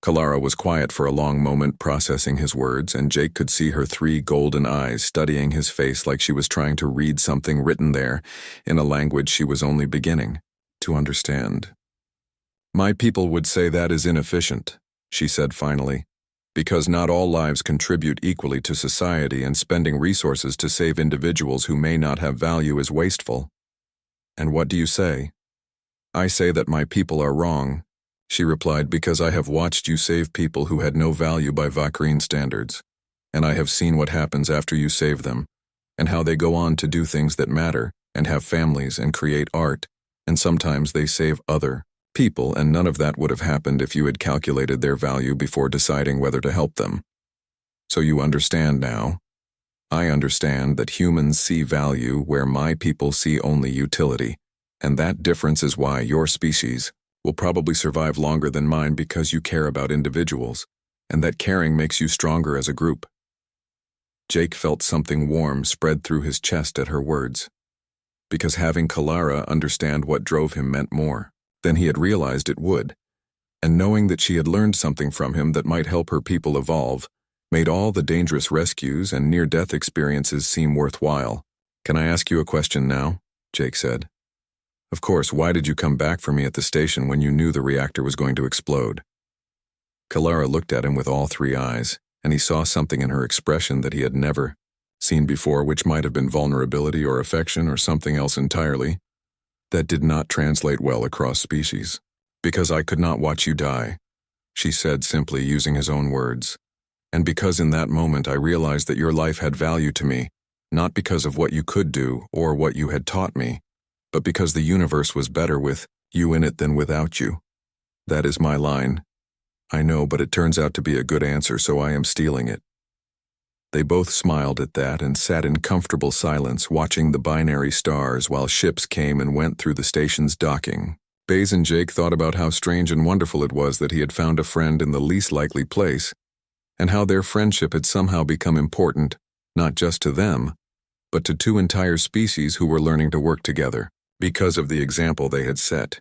Kalara was quiet for a long moment, processing his words, and Jake could see her 3 golden eyes studying his face like she was trying to read something written there in a language she was only beginning to understand. My people would say that is inefficient, she said finally, because not all lives contribute equally to society, and spending resources to save individuals who may not have value is wasteful. And what do you say? I say that my people are wrong, she replied, because I have watched you save people who had no value by Vakrine standards, and I have seen what happens after you save them, and how they go on to do things that matter, and have families, and create art, and sometimes they save other people, and none of that would have happened if you had calculated their value before deciding whether to help them. So you understand now? I understand that humans see value where my people see only utility, and that difference is why your species will probably survive longer than mine, because you care about individuals, and that caring makes you stronger as a group. Jake felt something warm spread through his chest at her words, because having Kalara understand what drove him meant more than he had realized it would, and knowing that she had learned something from him that might help her people evolve made all the dangerous rescues and near-death experiences seem worthwhile. Can I ask you a question now? Jake said. Of course. Why did you come back for me at the station when you knew the reactor was going to explode? Kalara looked at him with all 3 eyes, and he saw something in her expression that he had never seen before, which might have been vulnerability or affection or something else entirely. That did not translate well across species. Because I could not watch you die, she said simply, using his own words. And because in that moment I realized that your life had value to me, not because of what you could do or what you had taught me, but because the universe was better with you in it than without you. That is my line. I know, but it turns out to be a good answer, so I am stealing it. They both smiled at that and sat in comfortable silence, watching the binary stars while ships came and went through the station's docking. Baze and Jake thought about how strange and wonderful it was that he had found a friend in the least likely place, and how their friendship had somehow become important, not just to them, but to 2 entire species who were learning to work together, because of the example they had set.